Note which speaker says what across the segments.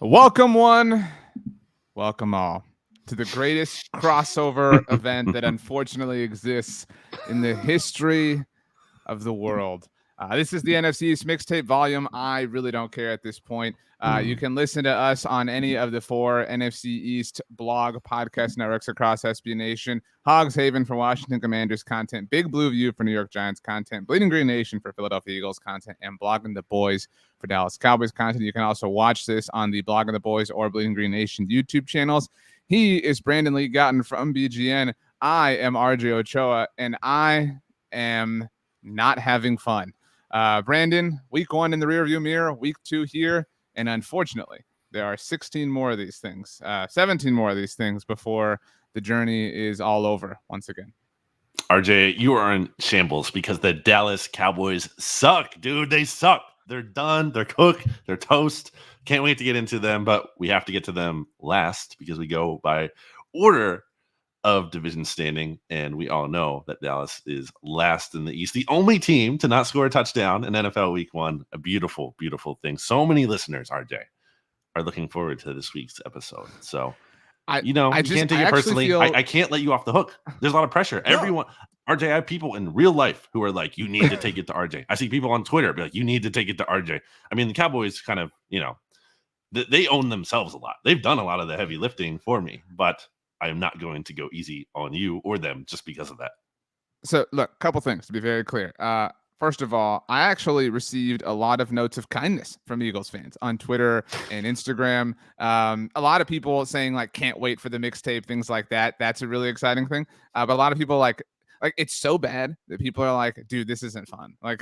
Speaker 1: Welcome one, welcome all to the greatest crossover event that unfortunately exists in the history of the world. This is the NFC East Mixtape volume. I really don't care at this point. You can listen to us on any of the 4 NFC East blog podcast networks across SB Nation. Hogs Haven for Washington Commanders content, Big Blue View for New York Giants content, Bleeding Green Nation for Philadelphia Eagles content, and Blogging the Boys for Dallas Cowboys content. You can also watch this on the Blogging the Boys or Bleeding Green Nation YouTube channels. He is Brandon Lee Gowton from BGN. I am RJ Ochoa, and I am not having fun. Brandon, week 1 in the rearview mirror, week 2 here, and unfortunately, there are 16 more of these things, 17 more of these things before the journey is all over once again.
Speaker 2: RJ, you are in shambles because the Dallas Cowboys suck, dude. They suck. They're done. They're cooked. They're toast. Can't wait to get into them, but we have to get to them last because we go by order of division standing, and we all know that Dallas is last in the East, the only team to not score a touchdown in NFL Week 1. A beautiful, beautiful thing. So many listeners, RJ, are looking forward to this week's episode. So, you can't take it personally. I can't let you off the hook. There's a lot of pressure. No. Everyone, RJ, I have people in real life who are like, you need to take it to RJ. I see people on Twitter be like, you need to take it to RJ. I mean, the Cowboys kind of, they own themselves a lot. They've done a lot of the heavy lifting for me, but I am not going to go easy on you or them just because of that.
Speaker 1: So, look, a couple things to be very clear. First of all, I actually received a lot of notes of kindness from Eagles fans on Twitter and Instagram. A lot of people saying, like, can't wait for the mixtape, things like that. That's a really exciting thing. But a lot of people, like it's so bad that people are like, dude, this isn't fun. Like,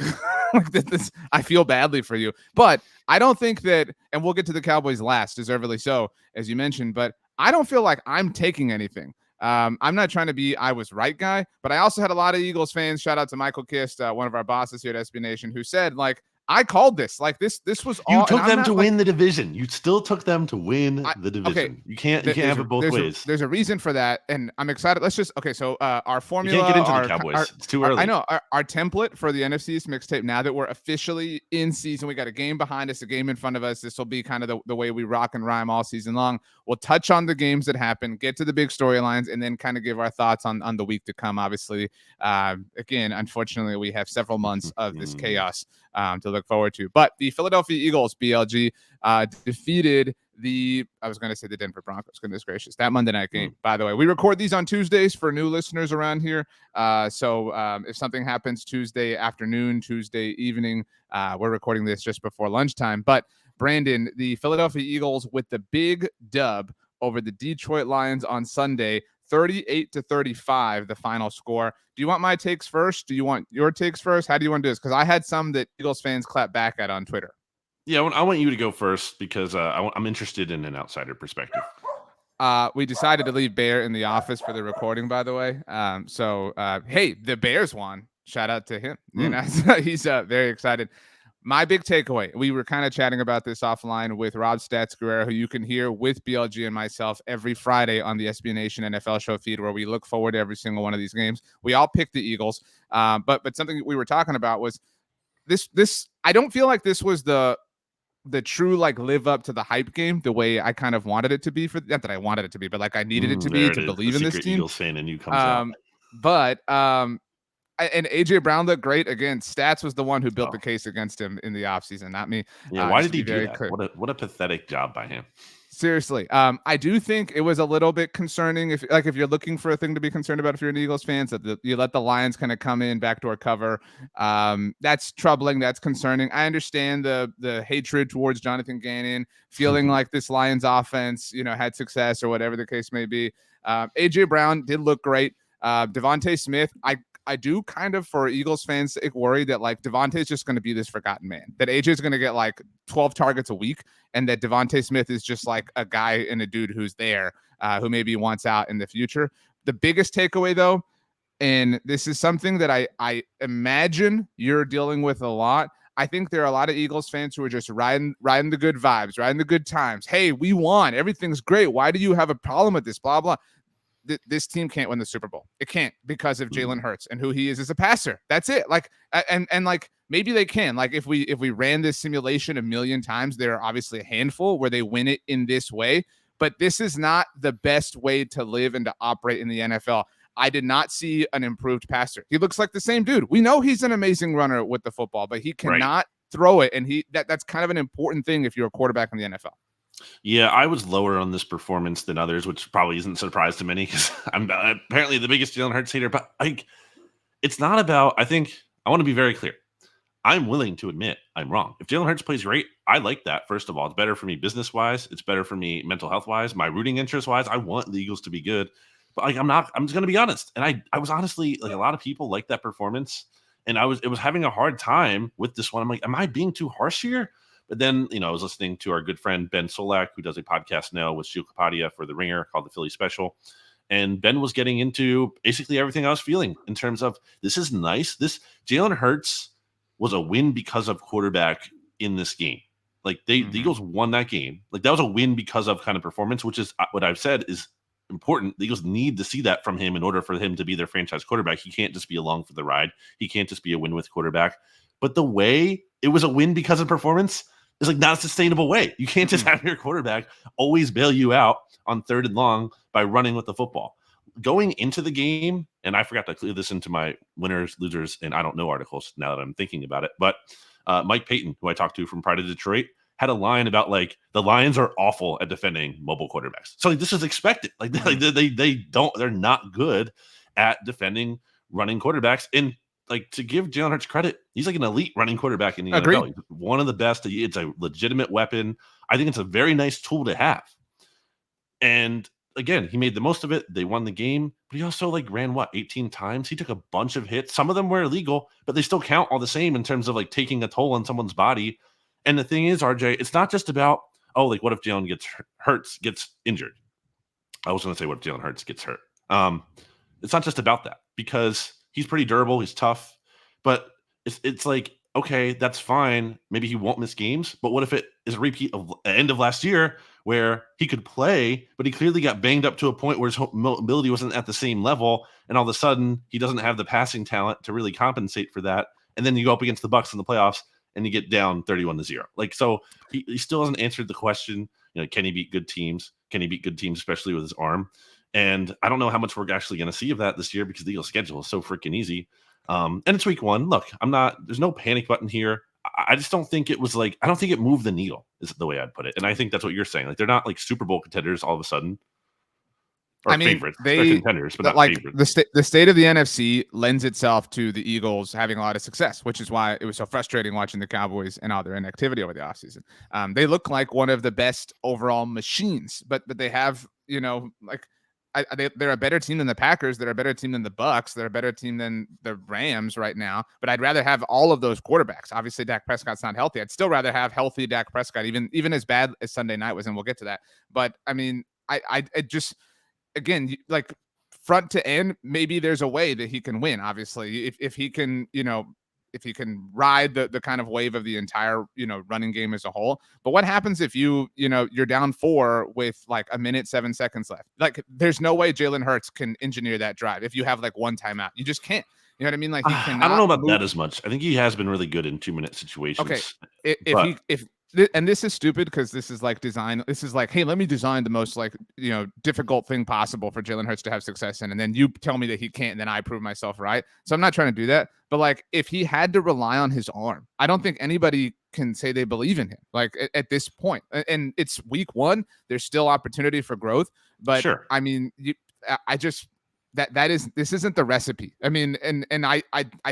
Speaker 1: this, I feel badly for you. But I don't think that, and we'll get to the Cowboys last, deservedly so, as you mentioned, but I don't feel like I'm taking anything. I'm not trying to be I was right guy, but I also had a lot of Eagles fans. Shout out to Michael Kist, one of our bosses here at SB Nation, who said, like, I called this. Like, this was all.
Speaker 2: You took them to win the division. You still took them to win the division. Okay, you can't have it both ways.
Speaker 1: There's a reason for that, and I'm excited. Let's just so our formula.
Speaker 2: You can't get into the Cowboys. It's too early.
Speaker 1: I know our template for the NFC East mixtape. Now that we're officially in season, we got a game behind us, a game in front of us. This will be kind of the way we rock and rhyme all season long. We'll touch on the games that happen, get to the big storylines, and then kind of give our thoughts on the week to come. Obviously, again, unfortunately, we have several months of this chaos to look forward to. But the Philadelphia Eagles, BLG, defeated the Denver Broncos. Goodness gracious. That Monday night game, by the way. We record these on Tuesdays for new listeners around here. So if something happens Tuesday afternoon, Tuesday evening, we're recording this just before lunchtime. But Brandon, the Philadelphia Eagles with the big dub over the Detroit Lions on Sunday, 38-35, the final score. Do you want my takes first? Do you want your takes first? How do you want to do this? Because I had some that Eagles fans clap back at on Twitter.
Speaker 2: Yeah, I want you to go first because I'm interested in an outsider perspective.
Speaker 1: We decided to leave Bear in the office for the recording, by the way. Hey, the Bears won. Shout out to him. He's very excited. My big takeaway, we were kind of chatting about this offline with Rob Stats Guerrero, who you can hear with BLG and myself every Friday on the SB Nation NFL show feed, where we look forward to every single one of these games. We all picked the Eagles, but something we were talking about was this. I don't feel like this was the true, like, live up to the hype game the way I kind of wanted it to be. Not that I wanted it to be, but like I needed it to be to believe in this team.
Speaker 2: Eagles fan and you comes out.
Speaker 1: And AJ Brown looked great. Again, Stats was the one who built the case against him in the offseason, not me.
Speaker 2: Yeah, why did he do that? What a pathetic job by him.
Speaker 1: Seriously. I do think it was a little bit concerning if you're looking for a thing to be concerned about if you're an Eagles fan, that you let the Lions kind of come in backdoor cover. That's troubling. That's concerning. I understand the hatred towards Jonathan Gannon, feeling like this Lions offense, had success or whatever the case may be. AJ Brown did look great. Devontae Smith, I do kind of, for Eagles fans, worry that like Devontae's just going to be this forgotten man, that AJ is going to get like 12 targets a week, and that Devontae Smith is just like a guy and a dude who's there, who maybe wants out in the future. The biggest takeaway, though, and this is something that I imagine you're dealing with a lot. I think there are a lot of Eagles fans who are just riding the good vibes, riding the good times. Hey, we won. Everything's great. Why do you have a problem with this? Blah, blah. This team can't win the Super Bowl. It can't, because of Jalen Hurts and who he is as a passer. That's it. Like, and like, maybe they can. Like if we ran this simulation a million times, there are obviously a handful where they win it in this way. But this is not the best way to live and to operate in the NFL. I did not see an improved passer. He looks like the same dude. We know he's an amazing runner with the football, but he cannot throw it. And that's kind of an important thing if you're a quarterback in the NFL.
Speaker 2: Yeah, I was lower on this performance than others, which probably isn't a surprise to many because I'm apparently the biggest Jalen Hurts hater. But it's not about, I want to be very clear. I'm willing to admit I'm wrong. If Jalen Hurts plays great, I like that. First of all, it's better for me business-wise. It's better for me mental health-wise. My rooting interest-wise, I want the Eagles to be good. But I'm just going to be honest. And I was honestly, like, a lot of people like that performance. And it was having a hard time with this one. I'm like, am I being too harsh here? But then, I was listening to our good friend Ben Solak, who does a podcast now with Shil Kapadia for The Ringer called The Philly Special. And Ben was getting into basically everything I was feeling in terms of, this is nice. This Jalen Hurts was a win because of quarterback in this game. Like the Eagles won that game. Like that was a win because of kind of performance, which is what I've said is important. The Eagles need to see that from him in order for him to be their franchise quarterback. He can't just be along for the ride. He can't just be a win with quarterback. But the way it was a win because of performance is like not a sustainable way. You can't just have your quarterback always bail you out on 3rd and long by running with the football. Going into the game, and I forgot to clear this into my winners, losers, and I don't know articles now that I'm thinking about it, but Mike Payton, who I talked to from Pride of Detroit, had a line about like the Lions are awful at defending mobile quarterbacks. So like, this is expected. Like they're not good at defending running quarterbacks. And like to give Jalen Hurts credit, he's like an elite running quarterback in the NFL. He's one of the best. It's a legitimate weapon. I think it's a very nice tool to have. And again, he made the most of it. They won the game, but he also like ran 18 times. He took a bunch of hits. Some of them were illegal, but they still count all the same in terms of like taking a toll on someone's body. And the thing is, RJ, it's not just about, like what if Jalen gets injured? I was going to say what if Jalen Hurts gets hurt. It's not just about that because he's pretty durable. He's tough, but it's like, okay, that's fine. Maybe he won't miss games, but what if it is a repeat of the end of last year where he could play, but he clearly got banged up to a point where his mobility wasn't at the same level, and all of a sudden he doesn't have the passing talent to really compensate for that, and then you go up against the Bucs in the playoffs and you get down 31-0. Like, so he still hasn't answered the question. Can he beat good teams? Can he beat good teams, especially with his arm? And I don't know how much we're actually going to see of that this year because the Eagles' schedule is so freaking easy. And it's week 1. Look, there's no panic button here. I just don't think it was like, I don't think it moved the needle is the way I'd put it. And I think that's what you're saying. Like, they're not like Super Bowl contenders all of a sudden. Or favorites. They're contenders, but not like favorites.
Speaker 1: The state of the NFC lends itself to the Eagles having a lot of success, which is why it was so frustrating watching the Cowboys and all their inactivity over the offseason. They look like one of the best overall machines, but they have, they're a better team than the Packers. They're a better team than the Bucs. They're a better team than the Rams right now. But I'd rather have all of those quarterbacks. Obviously, Dak Prescott's not healthy. I'd still rather have healthy Dak Prescott, even as bad as Sunday night was, and we'll get to that. But I mean, I just, again, like front to end, maybe there's a way that he can win. Obviously, if he can, if he can ride the kind of wave of the entire, running game as a whole. But what happens if you're down 4 with like a minute, 7 seconds left? Like, there's no way Jalen Hurts can engineer that drive if you have like one timeout. You just can't. You know what I mean? Like, he cannot.
Speaker 2: I don't know about that as much. I think he has been really good in 2-minute situations.
Speaker 1: Okay, and this is stupid because this is like design. This is like, hey, let me design the most like, difficult thing possible for Jalen Hurts to have success in. And then you tell me that he can't, and then I prove myself right. So I'm not trying to do that. But like, if he had to rely on his arm, I don't think anybody can say they believe in him. Like at this point, and it's week 1, there's still opportunity for growth. But sure. I mean, this isn't the recipe. I mean, and I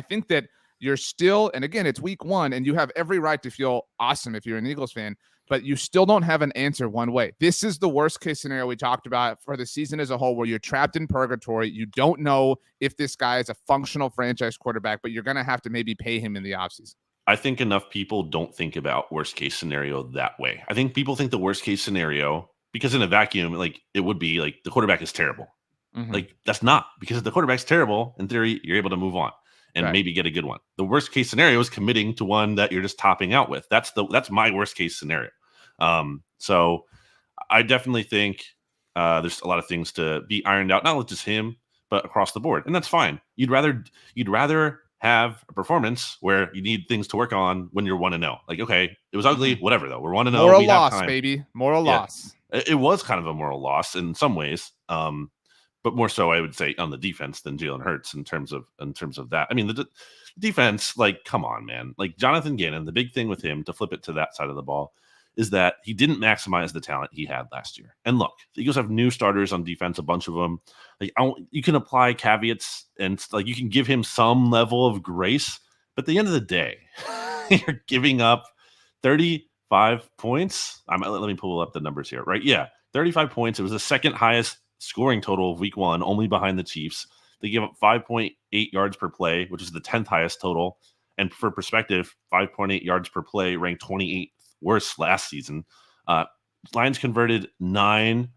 Speaker 1: think that you're still, and again, it's week 1, and you have every right to feel awesome if you're an Eagles fan, but you still don't have an answer one way. This is the worst case scenario we talked about for the season as a whole, where you're trapped in purgatory. You don't know if this guy is a functional franchise quarterback, but you're going to have to maybe pay him in the offseason.
Speaker 2: I think enough people don't think about worst case scenario that way. I think people think the worst case scenario, because in a vacuum, like it would be like the quarterback is terrible. Mm-hmm. Like that's not, because if the quarterback's terrible, in theory, you're able to move on and maybe get a good one. The worst case scenario is committing to one that you're just topping out with. That's my worst case scenario. So I definitely think there's a lot of things to be ironed out, not just him, but across the board. And that's fine. You'd rather have a performance where you need things to work on when you're 1-0. Like, okay, it was ugly, whatever though. We're 1-0.
Speaker 1: Moral
Speaker 2: We have
Speaker 1: loss,
Speaker 2: time.
Speaker 1: baby. Moral
Speaker 2: Yeah.
Speaker 1: loss.
Speaker 2: It was kind of a moral loss in some ways. But more so, I would say, on the defense than Jalen Hurts in terms of that. I mean, the defense, like, come on, man. Like, Jonathan Gannon, the big thing with him, to flip it to that side of the ball, is that he didn't maximize the talent he had last year. And look, the Eagles have new starters on defense, a bunch of them. Like, you can apply caveats and like you can give him some level of grace, but at the end of the day, you're giving up 35 points. Let me pull up the numbers here, right? Yeah, 35 points. It was the second highest scoring total of week 1, only behind the Chiefs. They gave up 5.8 yards per play, which is the 10th highest total. And for perspective, 5.8 yards per play ranked 28th worst last season. Lions converted 9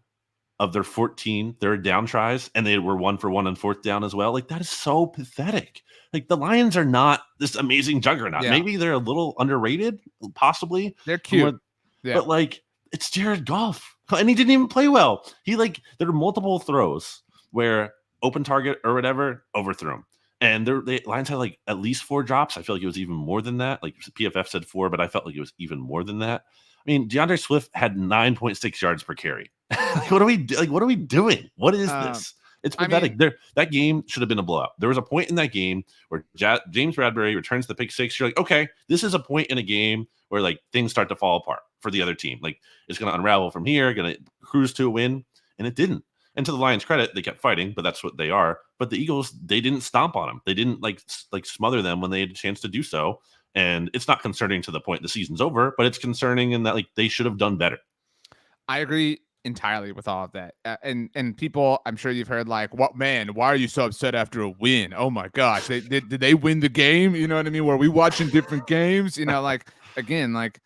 Speaker 2: of their 14 third down tries, and they were 1 for 1 on fourth down as well. Like, that is so pathetic. Like, the Lions are not this amazing juggernaut.
Speaker 1: Yeah.
Speaker 2: Maybe they're a little underrated, possibly.
Speaker 1: They're cute.
Speaker 2: But like, it's Jared Goff, and he didn't even play well. There are multiple throws where open target or whatever overthrew him. And the Lions had like at least 4 drops. I feel like it was even more than that. Like, PFF said 4, but I felt like it was even more than that. I mean, DeAndre Swift had 9.6 yards per carry. What are we doing? What is this? It's pathetic. That game should have been a blowout. There was a point in that game where James Bradbury returns the pick 6. You're like, okay, this is a point in a game where like things start to fall apart for the other team. Like, it's going to unravel from here, going to cruise to a win, and it didn't. And to the Lions' credit, they kept fighting, but that's what they are. But the Eagles, they didn't stomp on them. They didn't like smother them when they had a chance to do so. And it's not concerning to the point the season's over, but it's concerning in that like they should have done better.
Speaker 1: I agree entirely with all of that. And people, I'm sure you've heard like, what, man, why are you so upset after a win? Oh my gosh, did they win the game? You know what I mean? Were we watching different games? You know, like, again, like,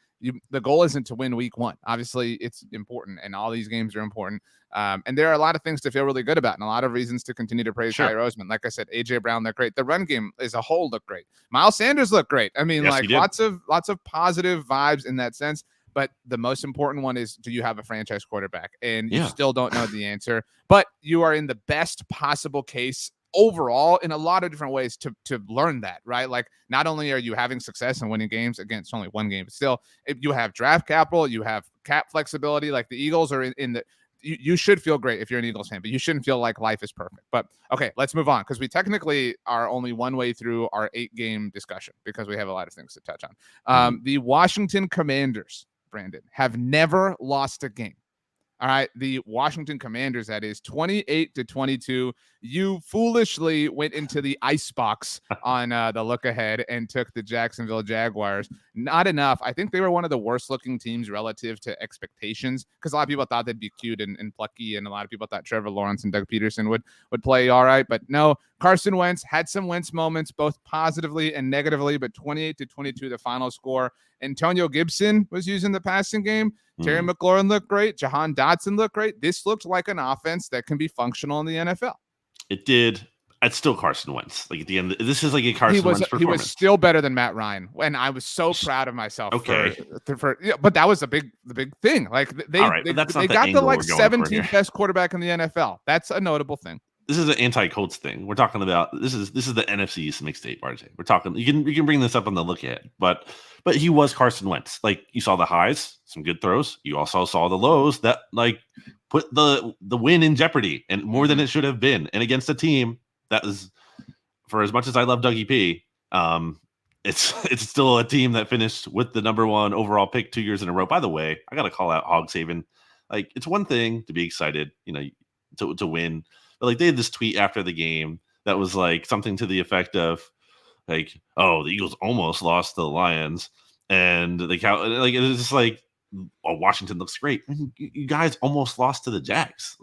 Speaker 1: the goal isn't to win week 1. Obviously, it's important, and all these games are important. And there are a lot of things to feel really good about, and a lot of reasons to continue to praise Ty Roseman. Like I said, AJ Brown looked great. The run game as a whole looked great. Miles Sanders looked great. I mean, like, lots of positive vibes in that sense. But the most important one is, do you have a franchise quarterback? And you still don't know the answer. But you are in the best possible case overall in a lot of different ways to learn that, right? Like, not only are you having success and winning games, again, it's only one game, but still, if you have draft capital, you have cap flexibility. Like, the Eagles are in the, you should feel great if you're an Eagles fan, but you shouldn't feel like life is perfect. But okay, let's move on, because we technically are only one way through our 8-game discussion because we have a lot of things to touch on. The Washington Commanders, Brandon, have never lost a game. All right, the Washington Commanders, that is 28-22. You foolishly went into the icebox on the look ahead and took the Jacksonville Jaguars. Not enough. I think they were one of the worst looking teams relative to expectations, because a lot of people thought they'd be cute and plucky, and a lot of people thought Trevor Lawrence and Doug Peterson would play all right. But no, Carson Wentz had some Wentz moments, both positively and negatively, but 28-22, the final score. Antonio Gibson was using the passing game. Terry McLaurin looked great. Jahan Dotson looked great. This looked like an offense that can be functional in the NFL.
Speaker 2: It did. It's still Carson Wentz. Like, at the end, this is like a Carson Wentz performance.
Speaker 1: He was still better than Matt Ryan, and I was so proud of myself.
Speaker 2: Okay,
Speaker 1: but that was the big thing. Like, they got the like 17th best quarterback in the NFL. That's a notable thing.
Speaker 2: This is an anti-Colts thing. We're talking about this is the NFC East Mixtape, RJ. We're talking. You can bring this up on the look ahead, but he was Carson Wentz. Like, you saw the highs, some good throws. You also saw the lows that like put the win in jeopardy, and more than it should have been. And against a team that was, for as much as I love Dougie P, it's still a team that finished with the number 1 overall pick 2 years in a row. By the way, I got to call out Hogshaven. Like, it's one thing to be excited, to win. But like, they had this tweet after the game that was like something to the effect of like, "Oh, the Eagles almost lost to the Lions," and the like, it was just like, "Oh, Washington looks great. You guys almost lost to the Jags."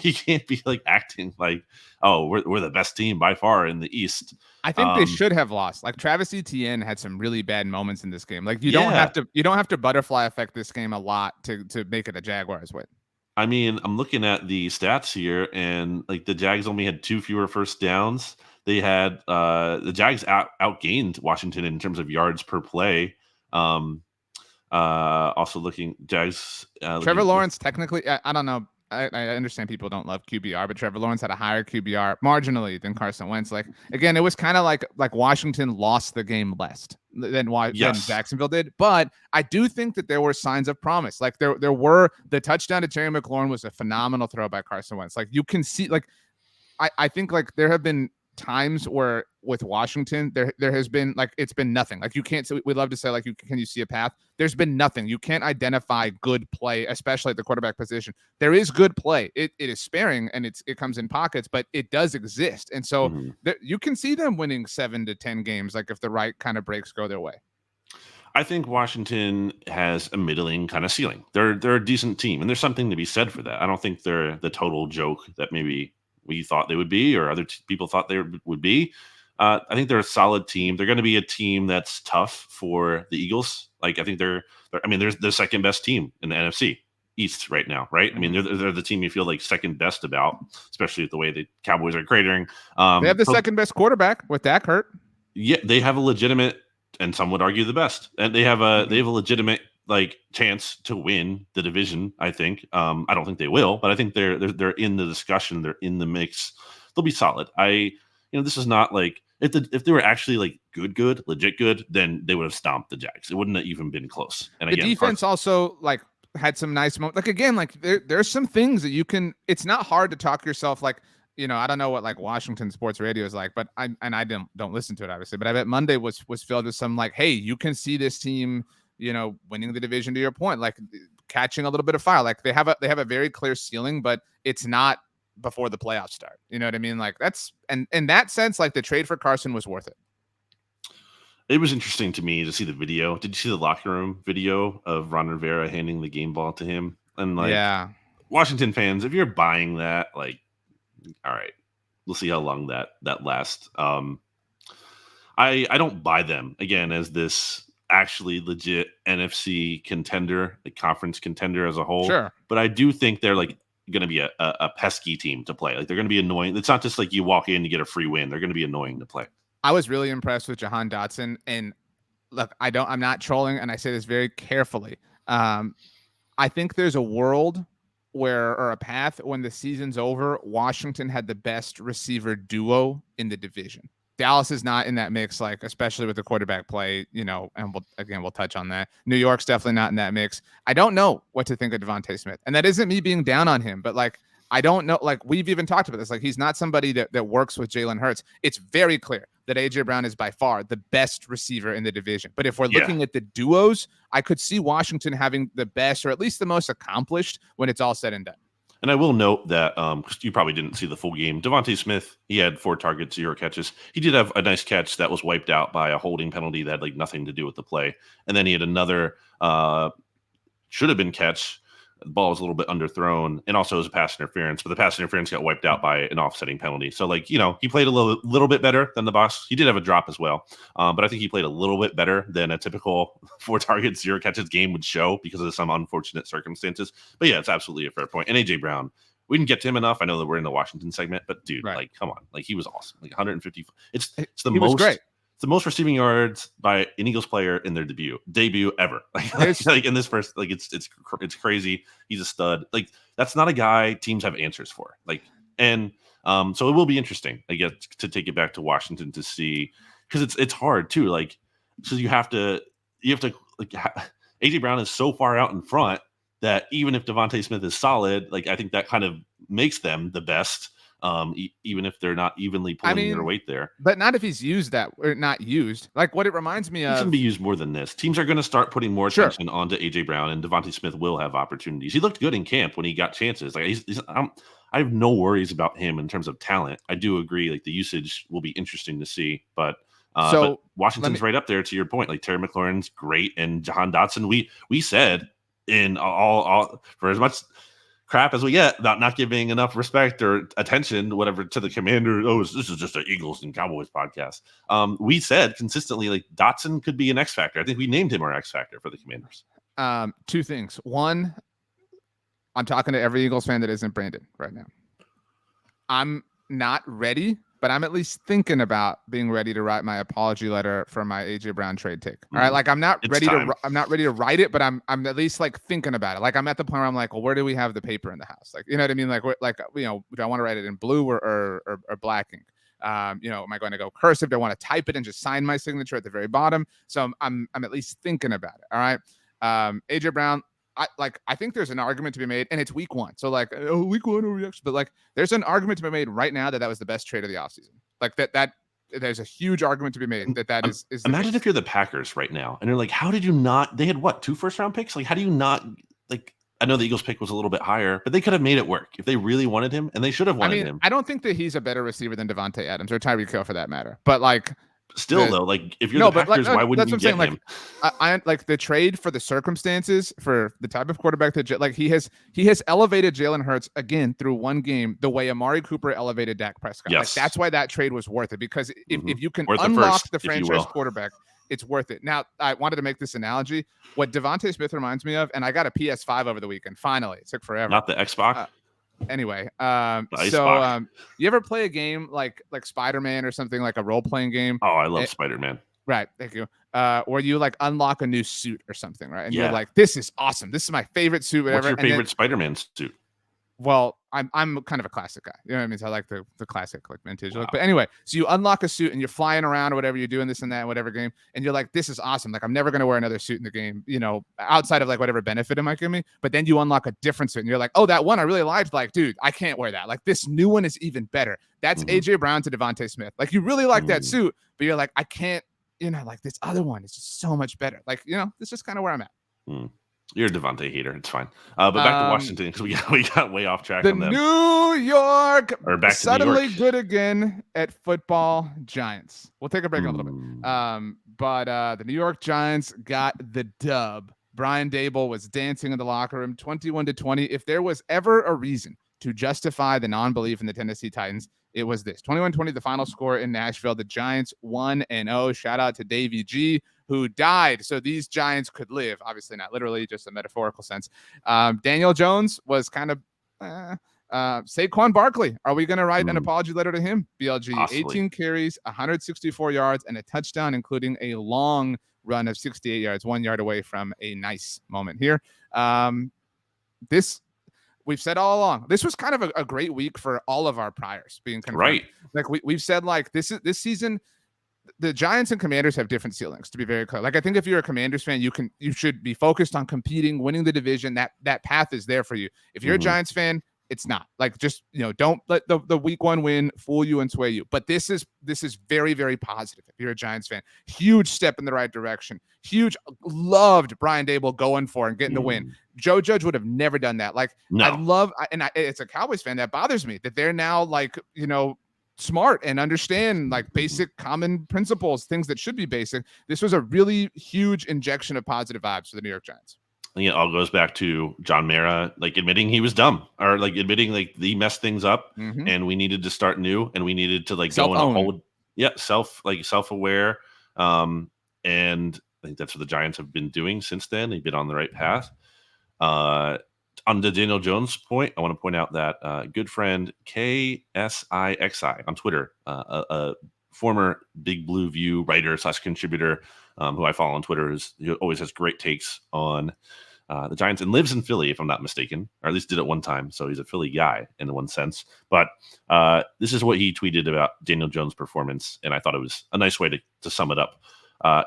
Speaker 2: You can't be like acting like, "Oh, we're the best team by far in the East."
Speaker 1: I think they should have lost. Like, Travis Etienne had some really bad moments in this game. Like, you don't have to butterfly effect this game a lot to make it a Jaguars win.
Speaker 2: I mean, I'm looking at the stats here, and like, the Jags only had 2 fewer first downs. They had the Jags outgained Washington in terms of yards per play. Also looking, Jags.
Speaker 1: Trevor Lawrence, technically, I don't know. I understand people don't love QBR, but Trevor Lawrence had a higher QBR marginally than Carson Wentz. Like again, it was kind of like Washington lost the game less than Jacksonville did. But I do think that there were signs of promise. Like there were the touchdown to Terry McLaurin was a phenomenal throw by Carson Wentz. Like you can see, like I think like there have been times where with Washington there has been like it's been nothing. Like you can't. So we love to say like can you see a path? There's been nothing. You can't identify good play, especially at the quarterback position. There is good play. It is sparing and it comes in pockets, but it does exist. And so you can see them winning 7 to 10 games, like if the right kind of breaks go their way.
Speaker 2: I think Washington has a middling kind of ceiling. They're a decent team, and there's something to be said for that. I don't think they're the total joke that maybe we thought they would be or other people thought they would be. I think they're a solid team. They're going to be a team that's tough for the Eagles. Like I think they're the second best team in the NFC East right now, right? I mean, they're the team you feel like second best about, especially with the way the Cowboys are cratering.
Speaker 1: They have the second best quarterback with Dak hurt.
Speaker 2: Yeah, they have a legitimate, and some would argue the best, and they have a legitimate like chance to win the division. I think. I don't think they will, but I think they're in the discussion. They're in the mix. They'll be solid. This is not like if they were actually like good, legit good, then they would have stomped the Jags. It wouldn't have even been close. And
Speaker 1: the defense also like had some nice moments. Like again, like there's some things that you can. It's not hard to talk yourself like. I don't know what like Washington sports radio is like, but I don't listen to it obviously, but I bet Monday was filled with some like, hey, you can see this team, winning the division to your point, like catching a little bit of fire. Like they have a very clear ceiling, but it's not before the playoffs start. You know what I mean? Like that's, and in that sense, like the trade for Carson was worth it.
Speaker 2: It was interesting to me to see the video. Did you see the locker room video of Ron Rivera handing the game ball to him? And like, yeah, Washington fans, if you're buying that, like, all right, we'll see how long that lasts. I don't buy them again as this actually legit NFC contender, the conference contender as a whole.
Speaker 1: Sure,
Speaker 2: but I do think they're like going to be a pesky team to play. Like they're going to be annoying. It's not just like you walk in, you get a free win. They're going to be annoying to play.
Speaker 1: I was really impressed with Jahan Dotson, and look, I'm not trolling, and I say this very carefully. I think there's a world or a path when the season's over, Washington had the best receiver duo in the division. Dallas is not in that mix, like especially with the quarterback play, and we'll touch on that. New York's definitely not in that mix. I don't know what to think of Devontae Smith, and that isn't me being down on him, but like I don't know. Like we've even talked about this. Like he's not somebody that works with Jalen Hurts. It's very clear that AJ Brown is by far the best receiver in the division. But if we're looking at the duos, I could see Washington having the best or at least the most accomplished when it's all said and done.
Speaker 2: And I will note that you probably didn't see the full game. Devontae Smith, he had 4 targets, 0 catches. He did have a nice catch that was wiped out by a holding penalty that had like nothing to do with the play. And then he had another should have been catch. The ball was a little bit underthrown, and also it was a pass interference, but the pass interference got wiped out by an offsetting penalty. So, like, he played a little bit better than the boss. He did have a drop as well, but I think he played a little bit better than a typical 4 targets, 0 catches game would show because of some unfortunate circumstances. But yeah, it's absolutely a fair point. And AJ Brown, we didn't get to him enough. I know that we're in the Washington segment, but dude, like, come on, like he was awesome. Like 150. It's the most great. The most receiving yards by an Eagles player in their debut ever. Like in this first, like it's crazy. He's a stud. Like that's not a guy teams have answers for. Like, and so it will be interesting, I guess, to take it back to Washington to see, because it's hard too. Like, so you have to like AJ Brown is so far out in front that even if Devontae Smith is solid, like I think that kind of makes them the best. Even if they're not evenly pulling their weight there.
Speaker 1: But not if he's used that or not used. Like what it reminds me of.
Speaker 2: He can be used more than this. Teams are going to start putting more attention onto AJ Brown, and Devontae Smith will have opportunities. He looked good in camp when he got chances. Like I have no worries about him in terms of talent. I do agree. Like the usage will be interesting to see, but Washington's right up there to your point. Like Terry McLaurin's great, and Jahan Dotson. We said in all for as much crap as we get about not giving enough respect or attention, whatever, to the Commander. Oh, this is just an Eagles and Cowboys podcast. We said consistently, like Dotson could be an X factor. I think we named him our X factor for the Commanders.
Speaker 1: 2 things. One, I'm talking to every Eagles fan that isn't Brandon right now. I'm not ready but I'm at least thinking about being ready to write my apology letter for my AJ Brown trade take. All right, like I'm not ready to write it, but I'm at least like thinking about it. Like I'm at the point where I'm like, well, where do we have the paper in the house? Like, you know what I mean? Like, do I want to write it in blue or black ink? Am I going to go cursive? Do I want to type it and just sign my signature at the very bottom? So I'm at least thinking about it. All right. AJ Brown, I think there's an argument to be made, and it's week 1. So like, week 1 reaction, but like there's an argument to be made right now that was the best trade of the offseason. Like that there's a huge argument to be made that is
Speaker 2: imagine if you're the Packers right now and you're like, how did you not, they had what, 2 first-round picks? Like, how do you not, like, I know the Eagles pick was a little bit higher, but they could have made it work if they really wanted him, and they should have wanted him.
Speaker 1: I don't think that he's a better receiver than Devontae Adams or Tyreek Hill for that matter. But like,
Speaker 2: still though, like if you're the Packers, why wouldn't you get him?
Speaker 1: I like the trade for the circumstances for the type of quarterback that like he has elevated Jalen Hurts again through one game the way Amari Cooper elevated Dak Prescott.
Speaker 2: Yes.
Speaker 1: Like that's why that trade was worth it, because if you can unlock the franchise quarterback, it's worth it. Now, I wanted to make this analogy. What Devontae Smith reminds me of, and I got a PS5 over the weekend. Finally, it took forever.
Speaker 2: Not the Xbox.
Speaker 1: Anyway, you ever play a game like Spider-Man or something, like a role-playing game?
Speaker 2: Oh, I love Spider-Man.
Speaker 1: Right, thank you. Where you like unlock a new suit or something, right? And you're like, this is awesome. This is my favorite suit. Whatever.
Speaker 2: What's your favorite Spider-Man suit?
Speaker 1: Well, I'm kind of a classic guy. You know what I mean? So I like the classic, like vintage look. But anyway, so you unlock a suit and you're flying around or whatever, you're doing this and that, whatever game, and you're like, this is awesome. Like I'm never gonna wear another suit in the game, outside of like whatever benefit it might give me. But then you unlock a different suit and you're like, oh, that one I really liked. Like, dude, I can't wear that. This new one is even better. That's AJ Brown to Devontae Smith. Like you really like that suit, but you're like, I can't, like this other one is just so much better. Like, this is just kind of where I'm at.
Speaker 2: You're a Devontae hater. It's fine. But back to Washington, because we got way off track on them.
Speaker 1: New York
Speaker 2: back
Speaker 1: suddenly
Speaker 2: New York.
Speaker 1: Good again at football Giants. We'll take a break in a little bit. But the New York Giants got the dub. Brian Dable was dancing in the locker room, 21-20. If there was ever a reason to justify the non-belief in the Tennessee Titans, it was this. 21-20, the final score in Nashville. The Giants 1-0. Shout out to Davey G, who died so these Giants could live. Obviously not literally, just a metaphorical sense. Daniel Jones was kind of Saquon Barkley. Are we going to write an apology letter to him? BLG,
Speaker 2: Possibly.
Speaker 1: 18 carries, 164 yards, and a touchdown, including a long run of 68 yards, 1 yard away from a nice moment here. We've said all along, this was kind of a great week for all of our priors being confirmed.
Speaker 2: Right.
Speaker 1: Like we've said, like this season, the Giants and Commanders have different ceilings, to be very clear. Like I think if you're a Commanders fan, you should be focused on competing, winning the division. That path is there for you. If you're a Giants fan, it's not. Like just don't let the week 1 win fool you and sway you. But this is very, very positive. If you're a Giants fan, huge step in the right direction. Huge, loved Brian Dable going for and getting the win. Joe Judge would have never done that. Like no. It's a Cowboys fan that bothers me that they're now like smart and understand like basic common principles, things that should be basic. This was a really huge injection of positive vibes for the New York Giants.
Speaker 2: I think it all goes back to John Mara, like admitting he was dumb, or like admitting like he messed things up, and we needed to start new, and we needed to like go in a whole self-aware. And I think that's what the Giants have been doing since then. They've been on the right path. On the Daniel Jones point, I want to point out that good friend KSIXI on Twitter, a former Big Blue View writer / contributor who I follow on Twitter, who always has great takes on the Giants and lives in Philly, if I'm not mistaken, or at least did it one time. So he's a Philly guy in one sense. But this is what he tweeted about Daniel Jones' performance, and I thought it was a nice way to sum it up.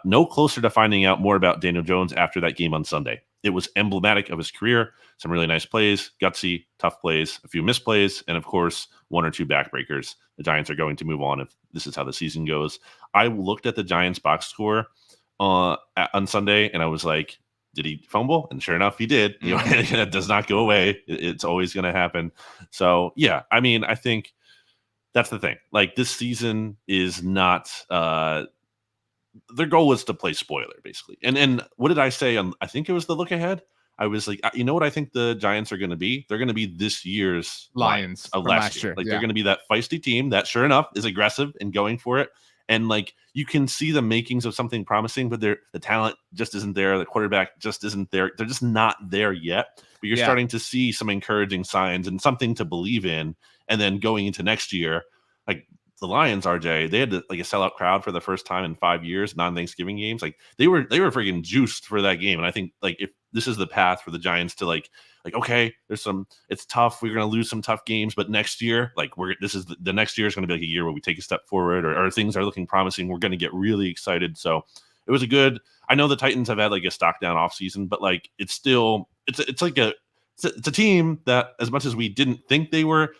Speaker 2: No closer to finding out more about Daniel Jones after that game on Sunday. It was emblematic of his career. Some really nice plays, gutsy, tough plays, a few misplays, and of course, 1 or 2 backbreakers. The Giants are going to move on if this is how the season goes. I looked at the Giants box score on Sunday, and I was like, did he fumble? And sure enough, he did. That does not go away. It's always going to happen. So, yeah, I mean, I think that's the thing. Like, this season is not their goal was to play spoiler, basically. And what did I say? I think it was the look ahead. I was like, you know what I think the Giants are going to be? They're going to be this year's Lions of last year. Like, they're going to be that feisty team that, sure enough, is aggressive and going for it. And, like, you can see the makings of something promising, but the talent just isn't there. The quarterback just isn't there. They're just not there yet. But you're starting to see some encouraging signs and something to believe in. And then going into next year, like, the Lions, RJ, they had like a sellout crowd for the first time in 5 years, non-Thanksgiving games. Like they were freaking juiced for that game. And I think like if this is the path for the Giants to like okay, it's tough. We're gonna lose some tough games, but next year, like the next year is gonna be like a year where we take a step forward, or things are looking promising. We're gonna get really excited. So it was a good. I know the Titans have had like a stock down off season, but like it's still it's a team that, as much as we didn't think they were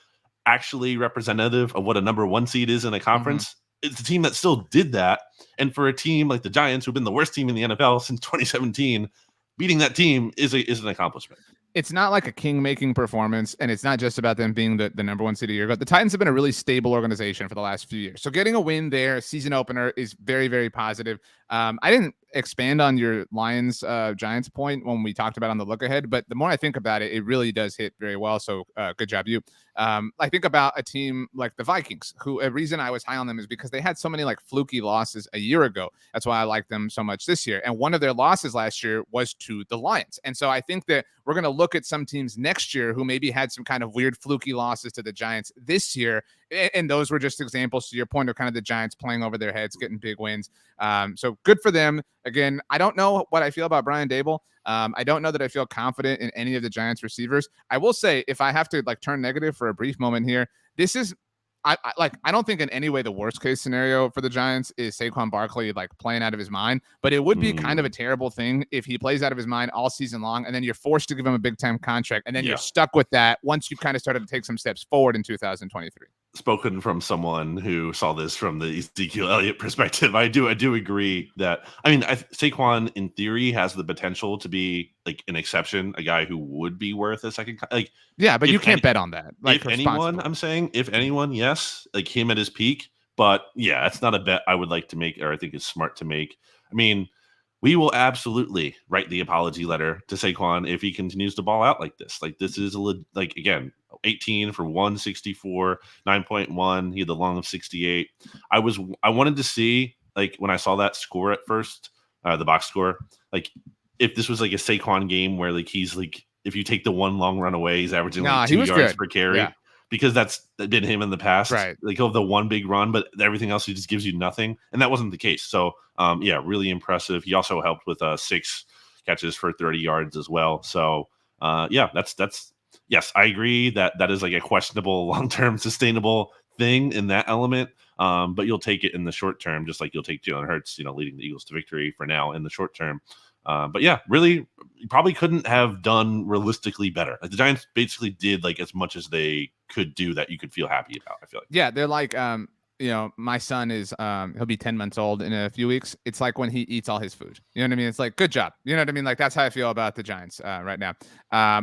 Speaker 2: actually representative of what a number 1 seed is in a conference, it's a team that still did that. And for a team like the Giants, who've been the worst team in the NFL since 2017, beating that team is an accomplishment.
Speaker 1: It's not like a king-making performance, and it's not just about them being the number 1 seed a year ago. The Titans have been a really stable organization for the last few years. So getting a win there, season opener, is very, very positive. I didn't expand on your Lions Giants point when we talked about on the look ahead, but the more I think about it, it really does hit very well. So good job, you. I think about a team like the Vikings, who a reason I was high on them is because they had so many like fluky losses a year ago. That's why I like them so much this year. And one of their losses last year was to the Lions. And so I think that we're going to look at some teams next year who maybe had some kind of weird fluky losses to the Giants this year. And those were just examples, to your point, of kind of the Giants playing over their heads, getting big wins. So good for them. Again, I don't know what I feel about Brian Dable. I don't know that I feel confident in any of the Giants receivers. I will say, if I have to like turn negative for a brief moment here, this is I don't think in any way the worst case scenario for the Giants is Saquon Barkley like playing out of his mind, but it would be kind of a terrible thing if he plays out of his mind all season long, and then you're forced to give him a big time contract, and then you're stuck with that once you've kind of started to take some steps forward in 2023.
Speaker 2: Spoken from someone who saw this from the Ezekiel Elliott perspective. I do agree that, I mean, Saquon in theory has the potential to be like an exception, a guy who would be worth a second. Like,
Speaker 1: yeah, but you can't bet on that. Like,
Speaker 2: if anyone, I'm saying, if anyone, yes, like him at his peak. But yeah, that's not a bet I would like to make, or I think is smart to make. I mean, we will absolutely write the apology letter to Saquon if he continues to ball out like this. Like, this is like, again, 18 for 164, 9.1. He had the long of 68. I wanted to see, like, when I saw that score at first, the box score, like if this was like a Saquon game where like he's like, if you take the one long run away, he's averaging like 2 yards per carry. Yeah. Because that's been him in the past.
Speaker 1: Right.
Speaker 2: Like he'll have the one big run, but everything else he just gives you nothing. And that wasn't the case. So yeah, really impressive. He also helped with 6 catches for 30 yards as well. So yeah, that's yes, I agree that is like a questionable long-term sustainable thing in that element. But you'll take it in the short term, just like you'll take Jalen Hurts, leading the Eagles to victory for now in the short term. But yeah, really, you probably couldn't have done realistically better. Like the Giants basically did like as much as they could do that you could feel happy about, I feel like.
Speaker 1: Yeah, they're like, my son is, he'll be 10 months old in a few weeks. It's like when he eats all his food. You know what I mean? It's like, good job. You know what I mean? Like, that's how I feel about the Giants right now.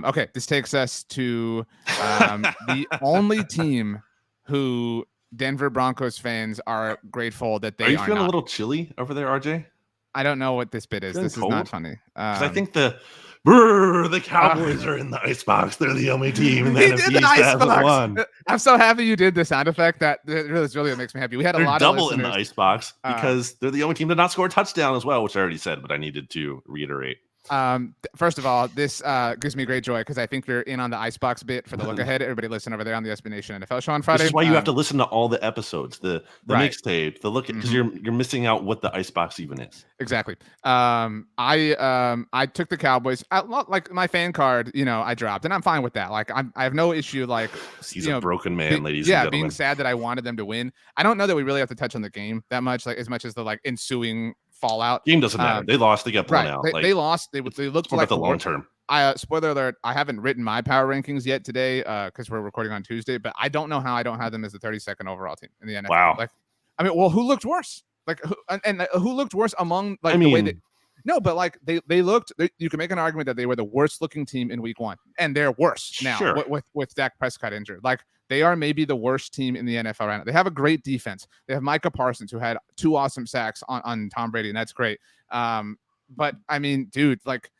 Speaker 1: Okay, this takes us to the only team who Denver Broncos fans are grateful that they are.
Speaker 2: Are you feeling a little chilly over there, RJ?
Speaker 1: I don't know what this bit is. This is not funny.
Speaker 2: I think the Cowboys are in the icebox. They're the only team in the NFC East that hasn't won.
Speaker 1: I'm so happy you did the sound effect. That really makes me happy. We had a lot of
Speaker 2: double in the icebox because they're the only team to not score a touchdown as well, which I already said, but I needed to reiterate.
Speaker 1: First of all, this gives me great joy because I think we're in on the icebox bit for the look ahead. Everybody listen over there on the SB Nation NFL show on Friday.
Speaker 2: This is why you have to listen to all the episodes, the mixtape, the look at, because you're missing out what the icebox even is.
Speaker 1: Exactly. I took the Cowboys. Like my fan card, I dropped, and I'm fine with that. Like I have no issue. Like
Speaker 2: he's a broken man, ladies and gentlemen.
Speaker 1: Being sad that I wanted them to win. I don't know that we really have to touch on the game that much, like as much as the like ensuing fallout.
Speaker 2: Game doesn't matter. They lost. They got blown out.
Speaker 1: They lost. They looked like
Speaker 2: the long term.
Speaker 1: Spoiler alert, I haven't written my power rankings yet today because we're recording on Tuesday, but I don't know how I don't have them as the 32nd overall team in the NFL.
Speaker 2: Wow.
Speaker 1: Like, I mean, well, who looked worse? Like, who looked worse among like the way that? No, but like they looked. You can make an argument that they were the worst looking team in week 1, and they're worse now with Dak Prescott injured. Like they are maybe the worst team in the NFL right now. They have a great defense. They have Micah Parsons, who had 2 awesome sacks on Tom Brady, and that's great. But I mean, dude, like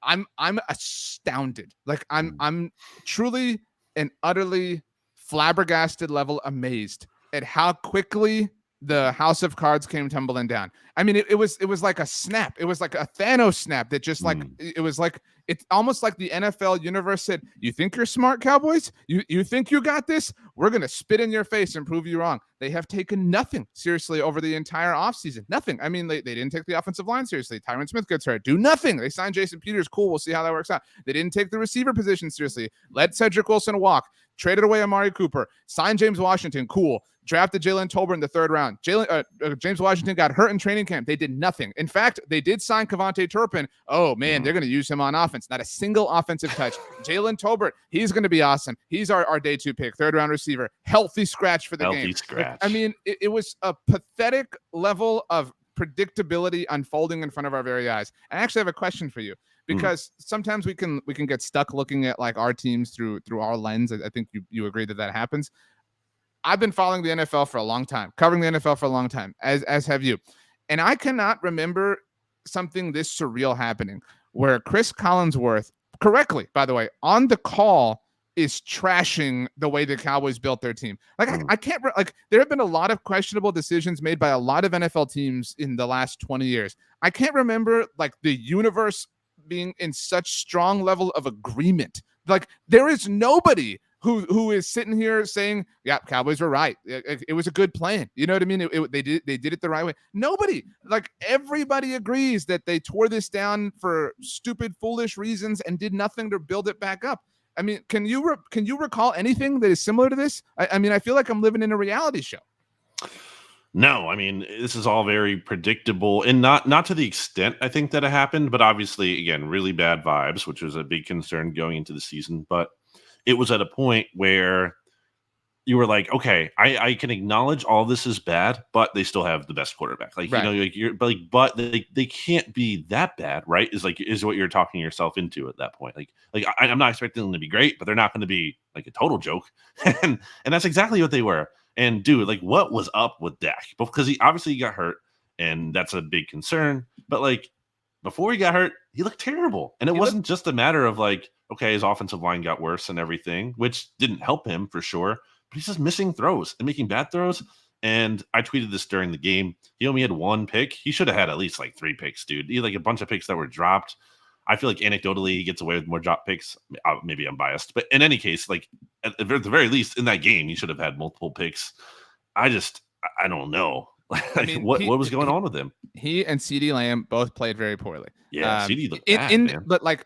Speaker 1: I'm astounded. Like I'm truly and utterly flabbergasted level amazed at how quickly the house of cards came tumbling down. I mean, it was like a snap. It was like a Thanos snap that just like it was like it's almost like the NFL universe said, "You think you're smart, Cowboys? You think you got this? we're going to spit in your face and prove you wrong. They have taken nothing seriously over the entire offseason. Nothing. I mean, they didn't take the offensive line seriously. Tyron Smith gets hurt. Do nothing. They signed Jason Peters. Cool. We'll see how that works out. They didn't take the receiver position seriously. Let Cedric Wilson walk. Traded away Amari Cooper. Signed James Washington. Cool. Drafted Jalen Tolbert in the third round. James Washington got hurt in training camp. They did nothing. In fact, they did sign Kevontae Turpin. Oh, man, they're going to use him on offense. Not a single offensive touch. Jalen Tolbert, he's going to be awesome. He's our day 2 pick, third-round receiver. Healthy scratch for the game.
Speaker 2: Scratch.
Speaker 1: I mean, it was a pathetic level of predictability unfolding in front of our very eyes. I actually have a question for you, because sometimes we can get stuck looking at like our teams through our lens. I think you agree that happens. I've been following the NFL for a long time, covering the NFL for a long time, as have you. And I cannot remember something this surreal happening where Chris Collinsworth, correctly, by the way, on the call is trashing the way the Cowboys built their team. Like, I can't, like, there have been a lot of questionable decisions made by a lot of NFL teams in the last 20 years. I can't remember, like, the universe being in such strong level of agreement. Like, there is nobody who is sitting here saying, yeah, Cowboys were right. It was a good plan. You know what I mean? They did it the right way. Nobody, like, everybody agrees that they tore this down for stupid, foolish reasons and did nothing to build it back up. I mean, can you recall anything that is similar to this? I mean, I feel like I'm living in a reality show.
Speaker 2: No, I mean, this is all very predictable, and not to the extent I think that it happened, but obviously, again, really bad vibes, which was a big concern going into the season. But it was at a point where you were like, okay, I can acknowledge all this is bad, but they still have the best quarterback. Like, right. But they can't be that bad, right? Is what you're talking yourself into at that point. I'm not expecting them to be great, but they're not going to be like a total joke. and that's exactly what they were. And dude, like, what was up with Dak? Because he obviously got hurt, and that's a big concern. But like, before he got hurt, he looked terrible. And it wasn't just a matter of like, okay, his offensive line got worse and everything, which didn't help him for sure. But he's just missing throws and making bad throws. And I tweeted this during the game. He only had 1 pick. He should have had at least like 3 picks, dude. He had like a bunch of picks that were dropped. I feel like anecdotally he gets away with more drop picks. Maybe I'm biased. But in any case, like at the very least in that game, he should have had multiple picks. I don't know. I mean, what was going on with him?
Speaker 1: He and CeeDee Lamb both played very poorly.
Speaker 2: Yeah, CeeDee looked bad, man.
Speaker 1: But like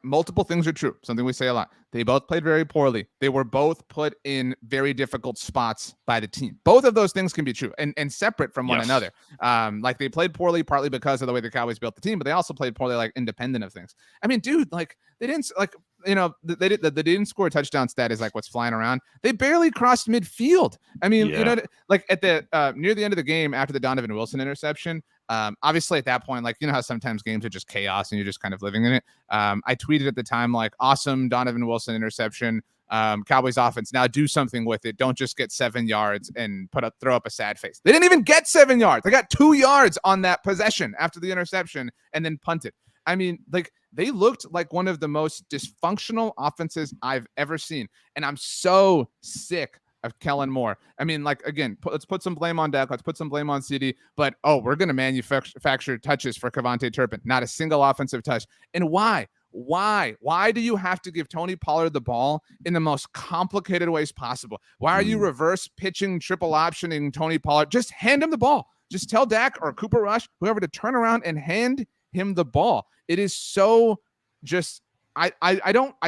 Speaker 1: multiple things are true. Something we say a lot. They both played very poorly. They were both put in very difficult spots by the team. Both of those things can be true and separate from one another. Like, they played poorly partly because of the way the Cowboys built the team, but they also played poorly like independent of things. I mean, dude, like, they didn't like, you know, they didn't score a touchdown stat is like what's flying around. They barely crossed midfield. I mean, you know, like at the near the end of the game after the Donovan Wilson interception. Obviously at that point, like, you know how sometimes games are just chaos and you're just kind of living in it. I tweeted at the time, like, awesome Donovan Wilson interception. Cowboys offense, now do something with it. Don't just get 7 yards and throw up a sad face. They didn't even get 7 yards. They got 2 yards on that possession after the interception and then punted. I mean, like, they looked like one of the most dysfunctional offenses I've ever seen. And I'm so sick of Kellen Moore. I mean, like, again, let's put some blame on Dak. Let's put some blame on CeeDee. But, we're going to manufacture touches for Kevontae Turpin. Not a single offensive touch. And why? Why do you have to give Tony Pollard the ball in the most complicated ways possible? Why are you reverse pitching, triple optioning Tony Pollard? Just hand him the ball. Just tell Dak or Cooper Rush, whoever, to turn around and hand him the ball. It is so just, I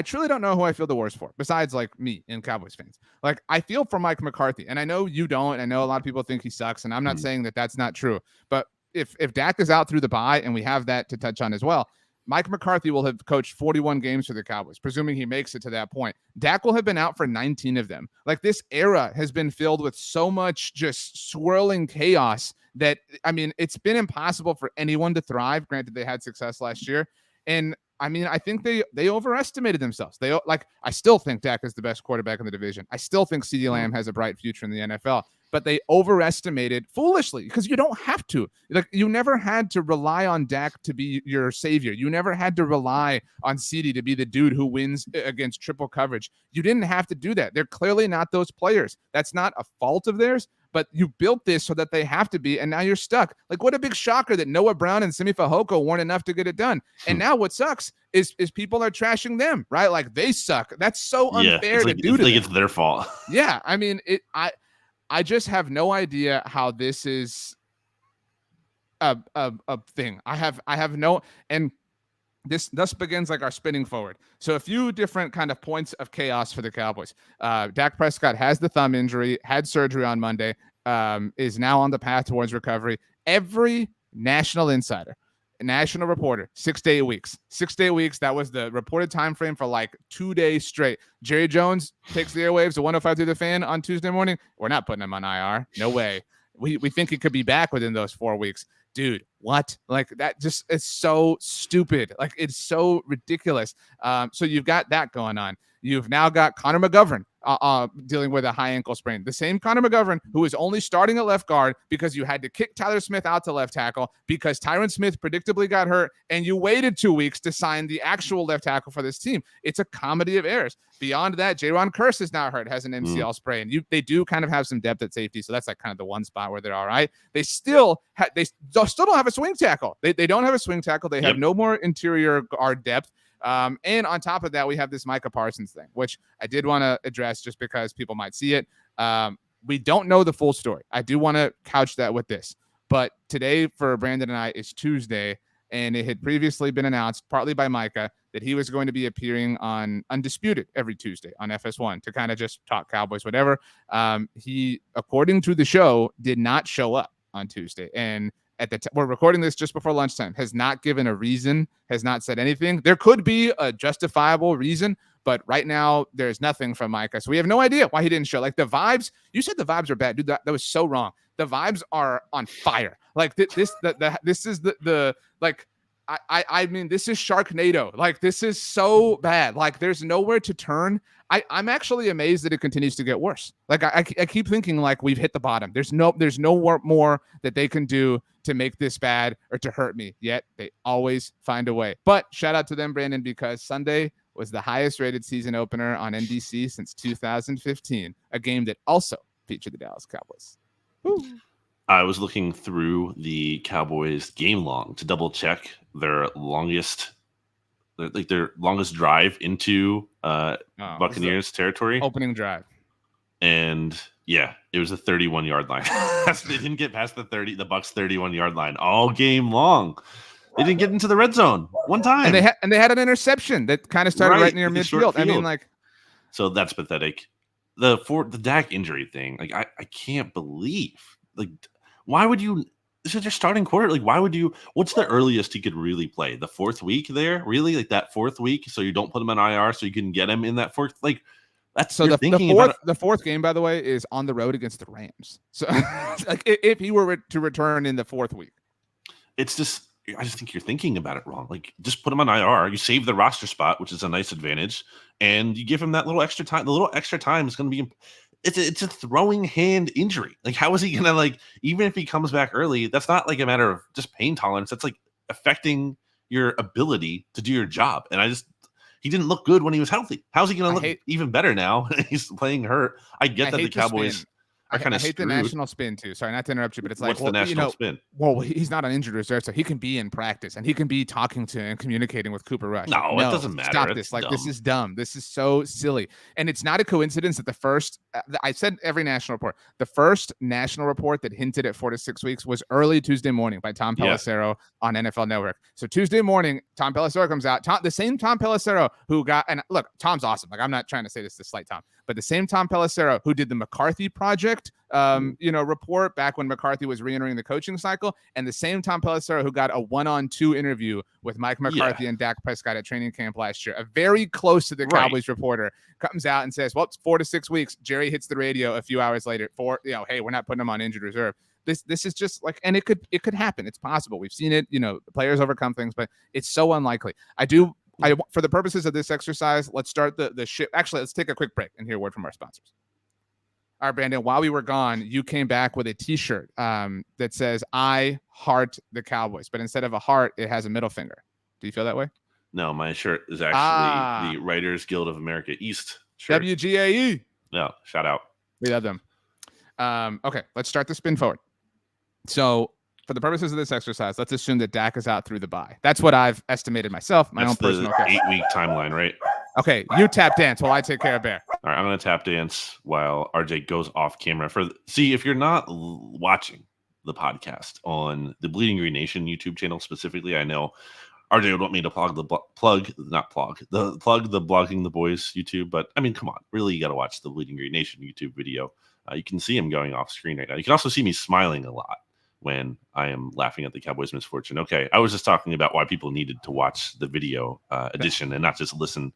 Speaker 1: truly don't know who I feel the worst for, besides like me and Cowboys fans. Like, I feel for Mike McCarthy, and I know you don't. I know a lot of people think he sucks, and I'm not saying that that's not true. But if Dak is out through the bye, and we have that to touch on as well, Mike McCarthy will have coached 41 games for the Cowboys, presuming he makes it to that point. Dak will have been out for 19 of them. Like, this era has been filled with so much just swirling chaos that, I mean, it's been impossible for anyone to thrive. Granted, they had success last year. And I mean, I think they overestimated themselves. I still think Dak is the best quarterback in the division. I still think CeeDee Lamb has a bright future in the NFL, but they overestimated foolishly, because you don't have to. Like, you never had to rely on Dak to be your savior. You never had to rely on CeeDee to be the dude who wins against triple coverage. You didn't have to do that. They're clearly not those players. That's not a fault of theirs, but you built this so that they have to be, and now you're stuck. Like, what a big shocker that Noah Brown and Simi Fehoko weren't enough to get it done. And now what sucks is people are trashing them, right? Like, they suck. That's so unfair to do to them.
Speaker 2: It's their fault.
Speaker 1: Yeah, I mean, I just have no idea how this is a thing. I have no, and this thus begins like our spinning forward. So a few different kind of points of chaos for the Cowboys. Dak Prescott has the thumb injury, had surgery on Monday, is now on the path towards recovery. Every national insider, national reporter, 6 to 8 weeks. 6 to 8 weeks. That was the reported time frame for like 2 days straight. Jerry Jones takes the airwaves to 105 through the fan on Tuesday morning. We're not putting him on IR. No way. We think he could be back within those 4 weeks. Dude, what? Like, that just is so stupid. Like, it's so ridiculous. So you've got that going on. You've now got Conor McGovern dealing with a high ankle sprain. The same Conor McGovern who is only starting at left guard because you had to kick Tyler Smith out to left tackle because Tyron Smith predictably got hurt, and you waited 2 weeks to sign the actual left tackle for this team. It's a comedy of errors. Beyond that, Jaron Kearse is now hurt, has an MCL sprain. They do kind of have some depth at safety, so that's like kind of the one spot where they're all right. They still don't have a swing tackle. They don't have a swing tackle. They have no more interior guard depth. And on top of that, we have this Micah Parsons thing, which I did want to address just because people might see it. We don't know the full story. I do want to couch that with this. But today for Brandon and I is Tuesday, and it had previously been announced, partly by Micah, that he was going to be appearing on Undisputed every Tuesday on FS1 to kind of just talk Cowboys, whatever. He, according to the show, did not show up on Tuesday. And we're recording this just before lunchtime, has not given a reason, has not said anything. There could be a justifiable reason, but right now there's nothing from Micah. So we have no idea why he didn't show. Like, the vibes, you said the vibes are bad. Dude, that was so wrong. The vibes are on fire. Like, this is the like, I mean, this is Sharknado. Like, this is so bad. Like, there's nowhere to turn. I'm actually amazed that it continues to get worse. Like, I keep thinking like we've hit the bottom. There's no more that they can do to make this bad or to hurt me. Yet they always find a way. But shout out to them, Brandon, because Sunday was the highest rated season opener on NBC since 2015, a game that also featured the Dallas Cowboys. Woo.
Speaker 2: I was looking through the Cowboys game log to double check their longest drive into Buccaneers territory.
Speaker 1: Opening drive.
Speaker 2: And yeah, it was a 31-yard line. They didn't get past the Bucs 31-yard line all game long. They didn't get into the red zone one time.
Speaker 1: And they had an interception that kind of started right near midfield. I mean, like,
Speaker 2: so that's pathetic. The Dak injury thing, like, I can't believe, like, why would you? This is your starting quarter. Like, why would you? What's the earliest he could really play? The 4th week there, really, like that 4th week, so you don't put him on IR, so you can get him in that 4th. Like, that's
Speaker 1: so the fourth game, by the way, is on the road against the Rams. So, like, if he were to return in the 4th week,
Speaker 2: it's just. I just think you're thinking about it wrong. Like, just put him on IR. You save the roster spot, which is a nice advantage, and you give him that little extra time. The little extra time is going to be. It's a throwing hand injury. Like, how is he going to, like, even if he comes back early, that's not like a matter of just pain tolerance. That's like affecting your ability to do your job. And he didn't look good when he was healthy. How's he going to look even better now? He's playing hurt. I get that the Cowboys are kind of
Speaker 1: I hate the national spin too. Sorry, not to interrupt you, but it's like,
Speaker 2: what's the national spin?
Speaker 1: Well, he's not on injured reserve, so he can be in practice and he can be talking to and communicating with Cooper Rush.
Speaker 2: No, it doesn't matter.
Speaker 1: Stop this. Like, this is dumb. This is so silly. And it's not a coincidence that the first, I said every national report, the first national report that hinted at 4 to 6 weeks was early Tuesday morning by Tom Pelissero on NFL Network. So Tuesday morning, Tom Pelissero comes out. The same Tom Pelissero who got, and look, Tom's awesome. Like, I'm not trying to say this to slight Tom, but the same Tom Pelissero who did the McCarthy Project report back when McCarthy was re-entering the coaching cycle, and the same Tom Pelissero who got a 1-on-2 interview with Mike McCarthy and Dak Prescott at training camp last year, a very close to the Cowboys reporter, comes out and says, well, it's 4 to 6 weeks. Jerry hits the radio a few hours later hey, we're not putting him on injured reserve. This is just like, and it could happen. It's possible. We've seen it, the players overcome things, but it's so unlikely. For the purposes of this exercise, let's start the ship. Actually, let's take a quick break and hear a word from our sponsors. All right, Brandon, while we were gone, you came back with a T-shirt that says, I heart the Cowboys. But instead of a heart, it has a middle finger. Do you feel that way?
Speaker 2: No, my shirt is actually the Writers Guild of America East shirt.
Speaker 1: WGAE.
Speaker 2: No, shout out.
Speaker 1: We love them. Okay, let's start the spin forward. So for the purposes of this exercise, let's assume that Dak is out through the bye. That's what I've estimated myself, my own personal guess.
Speaker 2: 8-week timeline, right?
Speaker 1: Okay, you tap dance while I take care of Bear.
Speaker 2: All right, I'm going to tap dance while RJ goes off camera. See, if you're not watching the podcast on the Bleeding Green Nation YouTube channel specifically, I know RJ would want me to plug the Blogging the Boys YouTube, but I mean, come on, really, you got to watch the Bleeding Green Nation YouTube video. You can see him going off screen right now. You can also see me smiling a lot when I am laughing at the Cowboys' misfortune. Okay, I was just talking about why people needed to watch the video edition and not just listen.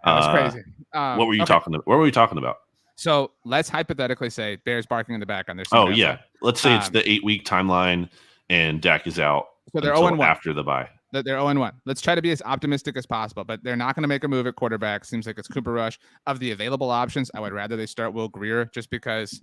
Speaker 1: That's crazy.
Speaker 2: What were you talking about? What were we talking about?
Speaker 1: So let's hypothetically say Bears barking in the background.
Speaker 2: Let's say it's the 8-week timeline and Dak is out.
Speaker 1: So they're 0-1
Speaker 2: after the bye.
Speaker 1: They're 0-1. Let's try to be as optimistic as possible, but they're not going to make a move at quarterback. Seems like it's Cooper Rush. Of the available options, I would rather they start Will Grier just because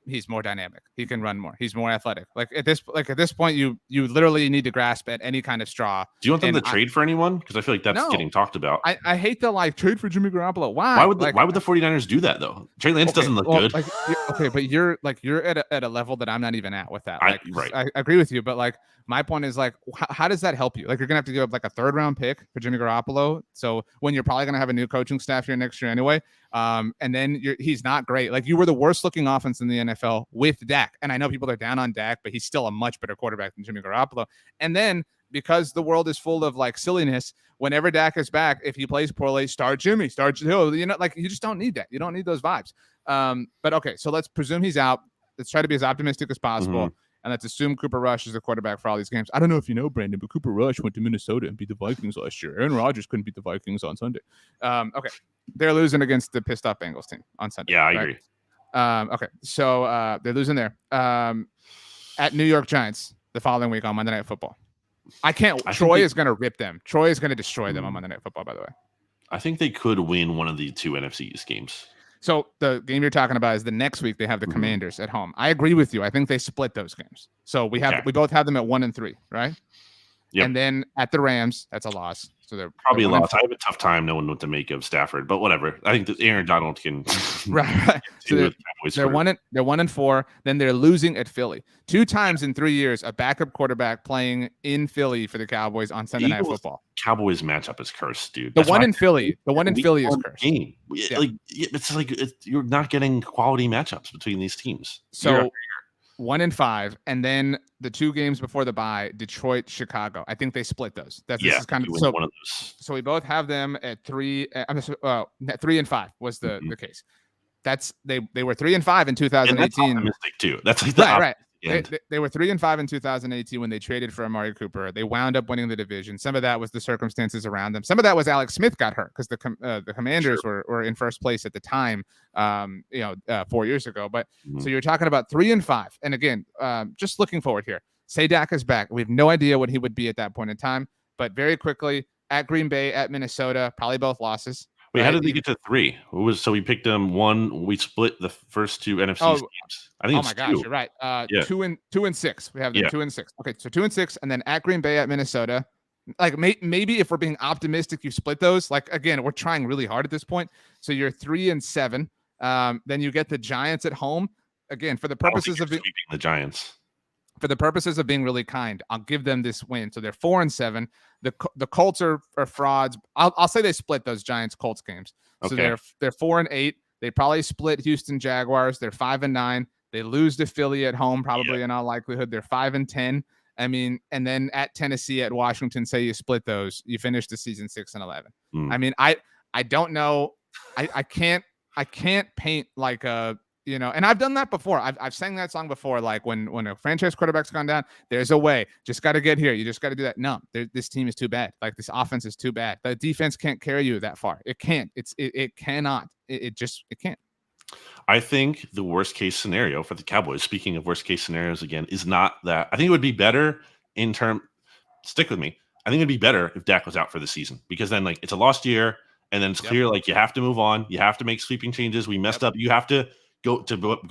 Speaker 1: he's more dynamic. He can run more. He's more athletic. Like at this point, you literally need to grasp at any kind of straw.
Speaker 2: Do you want them to trade for anyone? Because I feel like that's getting talked about.
Speaker 1: I hate the trade for Jimmy Garoppolo.
Speaker 2: Why would the 49ers do that though? Trey Lance doesn't look good.
Speaker 1: But you're at a level that I'm not even at with that.
Speaker 2: Right.
Speaker 1: I agree with you, but my point is how does that help you? You're gonna have to give up a 3rd round pick for Jimmy Garoppolo. So when you're probably gonna have a new coaching staff here next year anyway. And then he's not great. You were the worst looking offense in the NFL with Dak. And I know people are down on Dak, but he's still a much better quarterback than Jimmy Garoppolo. And then because the world is full of silliness, whenever Dak is back, if he plays poorly, start Jimmy, start Hill. You just don't need that. You don't need those vibes. But okay, so let's presume he's out. Let's try to be as optimistic as possible. Mm-hmm. And let's assume Cooper Rush is the quarterback for all these games. I don't know if you know, Brandon, but Cooper Rush went to Minnesota and beat the Vikings last year. Aaron Rodgers couldn't beat the Vikings on Sunday. Okay. They're losing against the pissed off Bengals team on Sunday.
Speaker 2: Yeah, I agree.
Speaker 1: Okay. So they're losing there. At New York Giants the following week on Monday Night Football. Troy is going to rip them. Troy is going to destroy them on Monday Night Football, by the way.
Speaker 2: I think they could win one of the 2 NFC East games.
Speaker 1: So the game you're talking about is the next week they have the Commanders at home. I agree with you. I think they split those games. So we both have them at 1-3, right? Yep. And then at the Rams, that's a loss. So they're
Speaker 2: probably a loss. I have a tough time knowing what to make of Stafford, but whatever. I think that Aaron Donald can.
Speaker 1: Right. So they're 1-4. Then they're losing at Philly 2 times in 3 years. A backup quarterback playing in Philly for the Cowboys on Sunday Night Football.
Speaker 2: Cowboys matchup is cursed, dude.
Speaker 1: The one in Philly is cursed.
Speaker 2: Game. It's you're not getting quality matchups between these teams.
Speaker 1: So 1-5, and then the 2 games before the bye, Detroit, Chicago. I think they split those. This is kind of so. One of those. So we both have them at 3. 3-5 was the case. That's they were 3-5 in 2018. And that's
Speaker 2: optimistic too. That's
Speaker 1: right. They were 3-5 in 2018 when they traded for Amari Cooper. They wound up winning the division. Some of that was the circumstances around them. Some of that was Alex Smith got hurt because the Commanders were in first place at the time, 4 years ago. But so you're talking about 3-5. And again, just looking forward here. Say Dak is back. We have no idea what he would be at that point in time. But very quickly, at Green Bay, at Minnesota, probably both losses.
Speaker 2: Wait, how did they get to 3? So we picked them 1. We split the first 2 NFC games. I think. Oh my gosh,
Speaker 1: you're right. 2-6. We have them 2-6. Okay, so 2-6, and then at Green Bay, at Minnesota. Maybe if we're being optimistic, you split those. Again, we're trying really hard at this point. So you're 3-7. Then you get the Giants at home. Again, for the purposes of
Speaker 2: sweeping the Giants.
Speaker 1: For the purposes of being really kind, I'll give them this win. So they're 4-7. The Colts are frauds. I'll say they split those Giants Colts games. So they're 4-8. They probably split Houston Jaguars. They're 5-9. They lose to Philly at home, probably in all likelihood. They're 5-10. I mean, and then at Tennessee, at Washington, say you split those, you finish the season 6-11. I mean, I don't know. I can't paint and I've done that before. I've sang that song before. When a franchise quarterback's gone down, there's a way. Just got to get here. You just got to do that. No, this team is too bad. This offense is too bad. The defense can't carry you that far. It can't. It cannot. It can't.
Speaker 2: I think the worst case scenario for the Cowboys, speaking of worst case scenarios again, is not that. I think it would be better stick with me. I think it'd be better if Dak was out for the season, because then it's a lost year, and then it's clear you have to move on. You have to make sweeping changes. We messed up. You have to go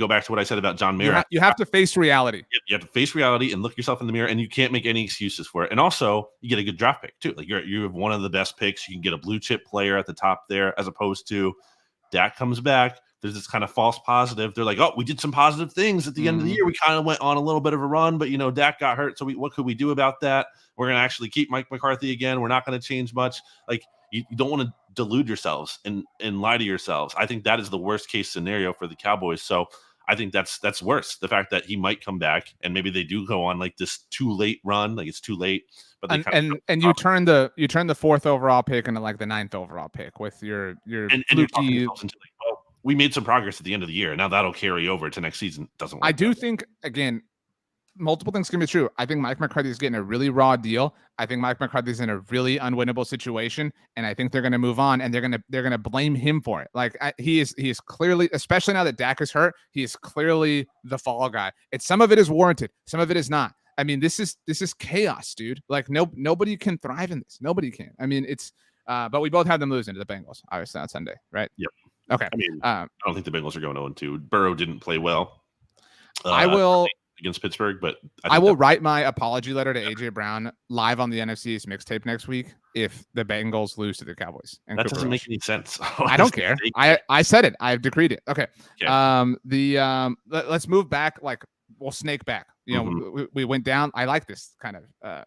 Speaker 2: back to what I said about John Mara.
Speaker 1: You have to face reality.
Speaker 2: You have to face reality and look yourself in the mirror, and you can't make any excuses for it. And also, you get a good draft pick too. You have one of the best picks. You can get a blue chip player at the top there, as opposed to Dak comes back. there's this kind of false positive. They're like, oh, we did some positive things at the end of the year. We kind of went on a little bit of a run, but Dak got hurt. So what could we do about that? We're going to actually keep Mike McCarthy again. We're not going to change much. Like, you don't want to delude yourselves and lie to yourselves. I think that is the worst case scenario for the Cowboys. So I think that's worse. The fact that he might come back and maybe they do go on like this too late run, like it's too late. But they
Speaker 1: you turn the 4th overall pick into like the 9th overall pick with your
Speaker 2: and you're talking yourselves into like, well, we made some progress at the end of the year. Now that'll carry over to next season. Doesn't work.
Speaker 1: I do think, again, multiple things can be true. I think Mike McCarthy is getting a really raw deal. I think Mike McCarthy's in a really unwinnable situation, and I think they're going to move on, and they're going to blame him for it. Like, he is clearly, especially now that Dak is hurt, he is clearly the fall guy. Some of it is warranted, some of it is not. I mean, this is chaos, dude. Like, nobody can thrive in this. Nobody can. I mean, it's but we both have them losing to the Bengals, obviously, on Sunday, right?
Speaker 2: Yep.
Speaker 1: Okay.
Speaker 2: I mean, I don't think the Bengals are going 0-2. Burrow didn't play well.
Speaker 1: I will
Speaker 2: against Pittsburgh, but
Speaker 1: I will write my apology letter to AJ Brown live on the NFC East Mixtape next week if the Bengals lose to the Cowboys.
Speaker 2: And that doesn't make any sense.
Speaker 1: I don't care. I said it. I've decreed it. Okay. Let's move back. Like, we'll snake back. We went down. I like this kind of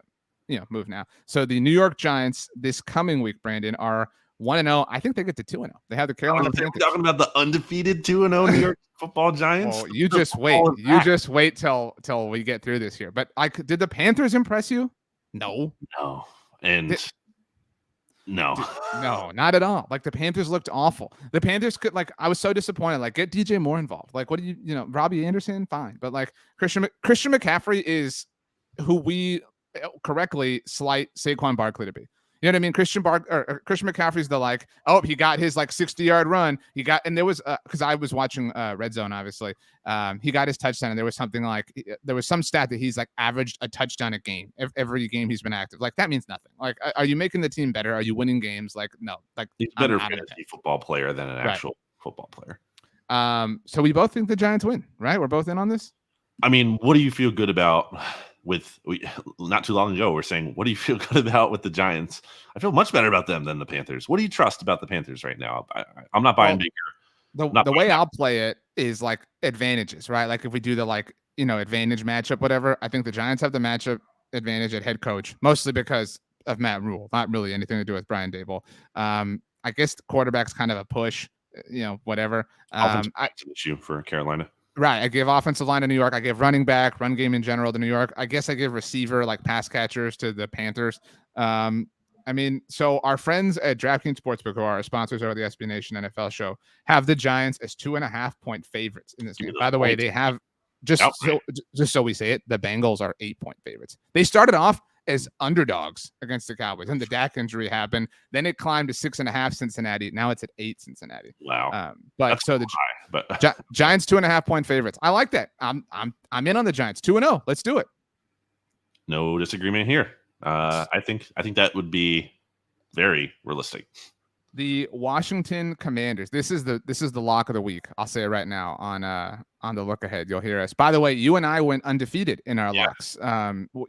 Speaker 1: move now. So the New York Giants this coming week, Brandon, are 1-0. I think they get to 2-0. They have the Carolina Panthers.
Speaker 2: Talking about the undefeated 2-0 New York Football Giants.
Speaker 1: Well, you just wait. You just wait till we get through this here. But did the Panthers impress you? No.
Speaker 2: No,
Speaker 1: not at all. Like, the Panthers looked awful. The Panthers could, like, I was so disappointed. Like, get DJ Moore involved. Like, what do Robbie Anderson? Fine. But like Christian McCaffrey is who we correctly slight Saquon Barkley to be. You know what I mean? Christian McCaffrey's the like, oh, he got his like 60-yard run. And there was because I was watching Red Zone, obviously. He got his touchdown, and there was something like there was some stat that he's like averaged a touchdown a game every game he's been active. Like, that means nothing. Like, are you making the team better? Are you winning games? Like, no. Like,
Speaker 2: he's better fantasy football player than an actual football player.
Speaker 1: So we both think the Giants win, right? We're both in on this.
Speaker 2: I mean, what do you feel good about? Not too long ago, we're saying, what do you feel good about with the Giants? I feel much better about them than the Panthers. What do you trust about the Panthers right now? I'm not buying bigger.
Speaker 1: The way I'll play it is like advantages, right? Like, if we do the advantage matchup, whatever, I think the Giants have the matchup advantage at head coach, mostly because of Matt Rule, not really anything to do with Brian Dable. I guess the quarterback's kind of a push, whatever.
Speaker 2: Offensive an issue for Carolina.
Speaker 1: Right. I give offensive line to New York. I give running back, run game in general to New York. I guess I give receiver, like pass catchers, to the Panthers. So our friends at DraftKings Sportsbook, who are our sponsors over the SB Nation NFL show, have the Giants as 2.5-point favorites in this game. By the way, they have just so we say it, the Bengals are 8-point favorites. They started off as underdogs against the Cowboys, and the Dak injury happened. Then it climbed to 6.5 Cincinnati. Now it's at 8 Cincinnati.
Speaker 2: Wow.
Speaker 1: Giants 2.5-point favorites. I like that. I'm in on the Giants 2-0. Let's do it.
Speaker 2: No disagreement here. I think that would be very realistic.
Speaker 1: The Washington Commanders. This is the lock of the week. I'll say it right now on the look ahead. You'll hear us. By the way, you and I went undefeated in our locks.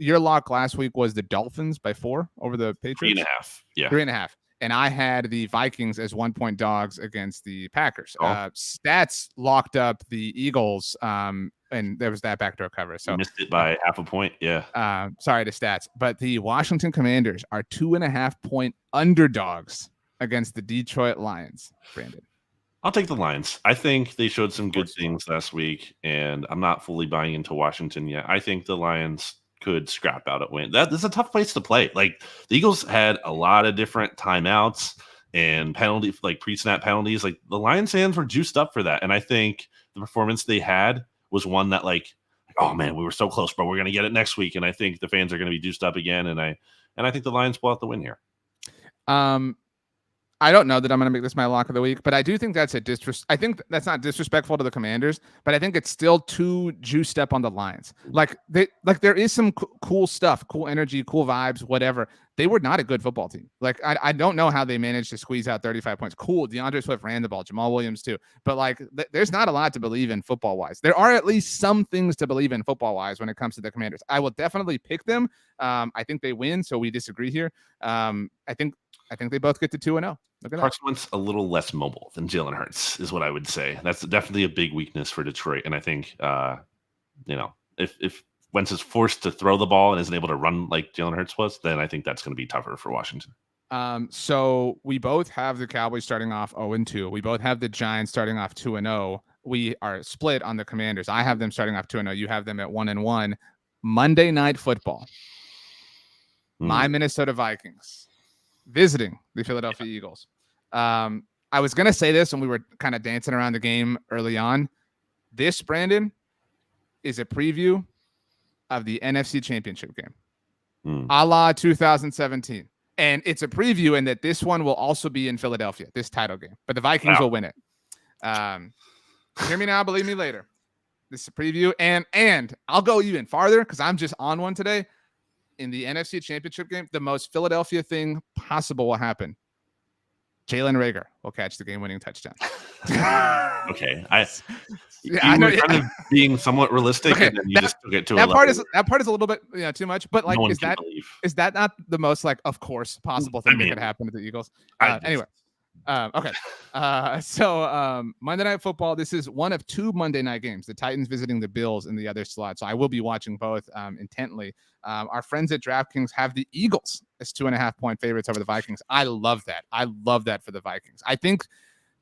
Speaker 1: Your lock last week was the Dolphins by 4 over the Patriots.
Speaker 2: 3.5. Yeah.
Speaker 1: 3.5. And I had the Vikings as 1-point dogs against the Packers. Stats locked up the Eagles. And there was that backdoor cover. So
Speaker 2: you missed it by 0.5 point. Yeah.
Speaker 1: Sorry to stats, but the Washington Commanders are 2.5-point underdogs against the Detroit Lions. Brandon,
Speaker 2: I'll take the Lions. I think they showed some good things last week, and I'm not fully buying into Washington yet. I think the Lions could scrap out a win. That is a tough place to play. Like, the Eagles had a lot of different timeouts and penalty, like pre-snap penalties. Like, the Lions fans were juiced up for that, and I think the performance they had was one that, like, oh man, we were so close, but we're gonna get it next week. And I think the fans are gonna be juiced up again, and I think the Lions pull out the win here.
Speaker 1: I don't know that I'm going to make this my lock of the week, but I do think that's I think that's not disrespectful to the Commanders, but I think it's still too juiced up on the Lions. Like there is some cool stuff, cool energy, cool vibes, whatever. They were not a good football team. Like, I don't know how they managed to squeeze out 35 points. Cool. DeAndre Swift ran the ball, Jamal Williams too. But like, there's not a lot to believe in football wise. There are at least some things to believe in football wise when it comes to the Commanders. I will definitely pick them. I think they win. So we disagree here. I think I think they both get to 2-0. Look at that.
Speaker 2: Carson Wentz a little less mobile than Jalen Hurts is what I would say. That's definitely a big weakness for Detroit. And I think, if Wentz is forced to throw the ball and isn't able to run like Jalen Hurts was, then I think that's going to be tougher for Washington.
Speaker 1: So we both have the Cowboys starting off 0-2. We both have the Giants starting off 2-0. We are split on the Commanders. I have them starting off 2-0. You have them at 1-1. Monday Night Football. My Minnesota Vikings visiting the Philadelphia Eagles. I was going to say this when we were kind of dancing around the game early on. This, Brandon, is a preview of the NFC Championship game, a la 2017. And it's a preview in that this one will also be in Philadelphia, this title game. But the Vikings will win it. Hear me now, believe me later. This is a preview. And I'll go even farther because I'm just on one today. In the NFC Championship game, the most Philadelphia thing possible will happen. Jalen Reagor will catch the game-winning touchdown.
Speaker 2: Okay, I know kind of being somewhat realistic, and then you just took it to
Speaker 1: that part is a little bit too much. But like, is that not the most like of course possible thing that could happen to the Eagles? Anyway. Okay. So Monday Night Football. This is one of two Monday night games. The Titans visiting the Bills in the other slot. So I will be watching both intently. Our friends at DraftKings have the Eagles as 2.5-point favorites over the Vikings. I love that. I love that for the Vikings. I think,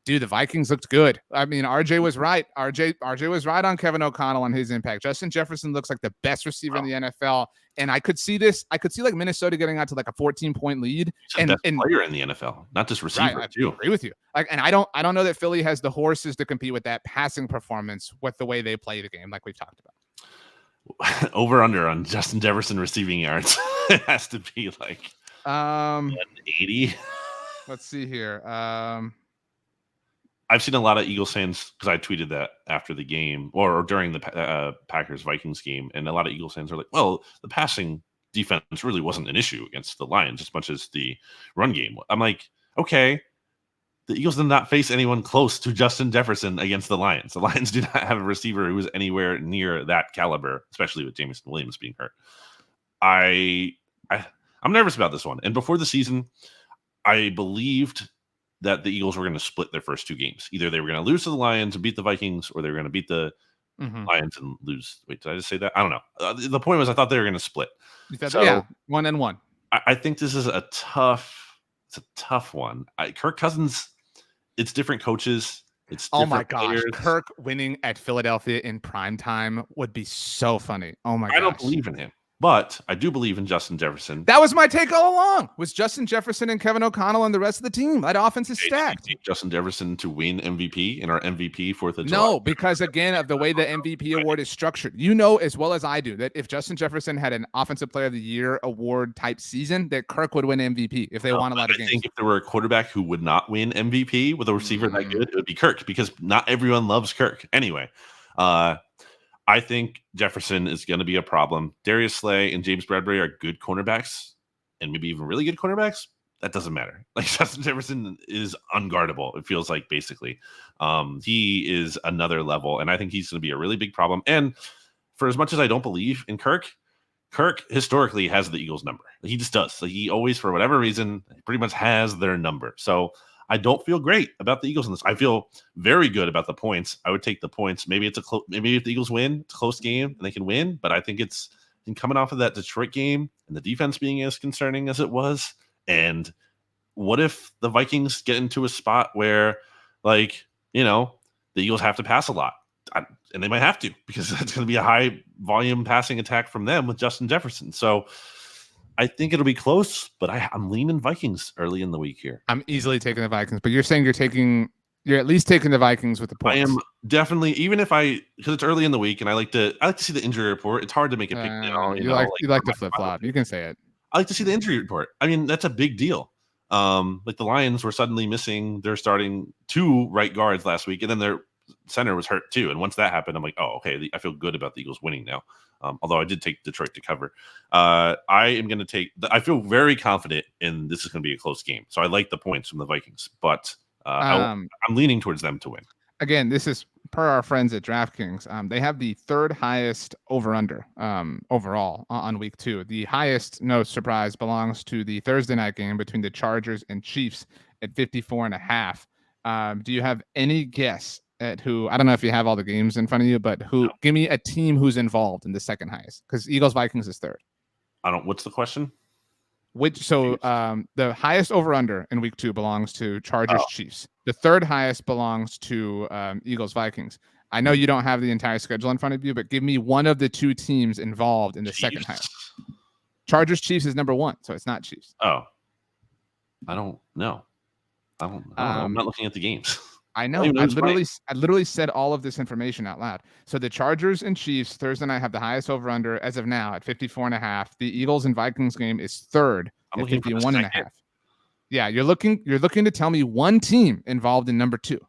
Speaker 1: dude, the Vikings looked good. I mean, RJ was right. RJ was right on Kevin O'Connell on his impact. Justin Jefferson looks like the best receiver in the NFL. And I could see this. I could see like Minnesota getting out to like a 14-point lead.
Speaker 2: He's the best player in the NFL, not just receiver.
Speaker 1: Right, I agree with you. Like, and I don't know that Philly has the horses to compete with that passing performance with the way they play the game, like we've talked about.
Speaker 2: Over under on Justin Jefferson receiving yards. It has to be like 180.
Speaker 1: Let's see here.
Speaker 2: I've seen a lot of Eagles fans, because I tweeted that after the game or during the Packers-Vikings game, and a lot of Eagles fans are like, well, the passing defense really wasn't an issue against the Lions as much as the run game. I'm like, okay, the Eagles did not face anyone close to Justin Jefferson against the Lions. The Lions do not have a receiver who was anywhere near that caliber, especially with Jameson Williams being hurt. I'm nervous about this one. And before the season, I believed that the Eagles were going to split their first two games. Either they were going to lose to the Lions and beat the Vikings, or they were going to beat the Lions and lose. Wait, did I just say that? I don't know. The point was I thought they were going to split.
Speaker 1: So, 1-1.
Speaker 2: I think this is a tough one. Kirk Cousins, it's different coaches. It's different
Speaker 1: my gosh.
Speaker 2: players.
Speaker 1: Kirk winning at Philadelphia in prime time would be so funny. Oh my gosh.
Speaker 2: I don't believe in him. But I do believe in Justin Jefferson.
Speaker 1: That was my take all along. Was Justin Jefferson and Kevin O'Connell and the rest of the team? That offense is stacked.
Speaker 2: Justin Jefferson to win MVP in our MVP 4th of July.
Speaker 1: No, because again of the way the MVP award is structured. You know as well as I do that if Justin Jefferson had an Offensive Player of the Year award type season, that Kirk would win MVP if they won a lot of games. I think
Speaker 2: if there were a quarterback who would not win MVP with a receiver that good, it would be Kirk, because not everyone loves Kirk. Anyway, I think Jefferson is going to be a problem. Darius Slay and James Bradbury are good cornerbacks, and maybe even really good cornerbacks. That doesn't matter. Like, Justin Jefferson is unguardable, it feels like, basically. He is another level, and I think he's going to be a really big problem. And for as much as I don't believe in Kirk historically has the Eagles' number. He just does. So he always, for whatever reason, pretty much has their number. So I don't feel great about the Eagles in this. I feel very good about the points. I would take the points. Maybe it's maybe if the Eagles win, it's a close game and they can win. But I think it's coming off of that Detroit game and the defense being as concerning as it was. And what if the Vikings get into a spot where, like, the Eagles have to pass a lot? And they might have to, because it's going to be a high volume passing attack from them with Justin Jefferson. So I think it'll be close, but I'm leaning Vikings early in the week here.
Speaker 1: I'm easily taking the Vikings, but you're saying you're at least taking the Vikings with the points.
Speaker 2: I am definitely, even if because it's early in the week and I like to see the injury report. It's hard to make a pick now.
Speaker 1: You like to flip flop. You can say it.
Speaker 2: I like to see the injury report. I mean, that's a big deal. Like the Lions were suddenly missing their starting 2 right guards last week, and then their center was hurt too. And once that happened, I'm like, oh, okay, I feel good about the Eagles winning now. Although I did take Detroit to cover. I am going to I feel very confident in this is going to be a close game. So I like the points from the Vikings, but I'm leaning towards them to win.
Speaker 1: Again, this is per our friends at DraftKings, they have the third highest over/under overall on week 2. The highest, no surprise, belongs to the Thursday night game between the Chargers and Chiefs at 54.5. Do you have any guess at who? I don't know if you have all the games in front of you, but who?
Speaker 2: No.
Speaker 1: Give me a team who's involved in the second highest, because Eagles Vikings is third.
Speaker 2: What's the question?
Speaker 1: The highest over/under in week 2 belongs to Chargers Chiefs. The third highest belongs to Eagles Vikings. I know you don't have the entire schedule in front of you, but give me one of the two teams involved in the second highest. Chargers Chiefs is number 1, so it's not Chiefs.
Speaker 2: Oh, I don't know. I'm not looking at the games.
Speaker 1: I know. I literally said all of this information out loud. So the Chargers and Chiefs Thursday night have the highest over/under as of now at 54.5. The Eagles and Vikings game is third at 51.5. Yeah, you're looking to tell me one team involved in number 2.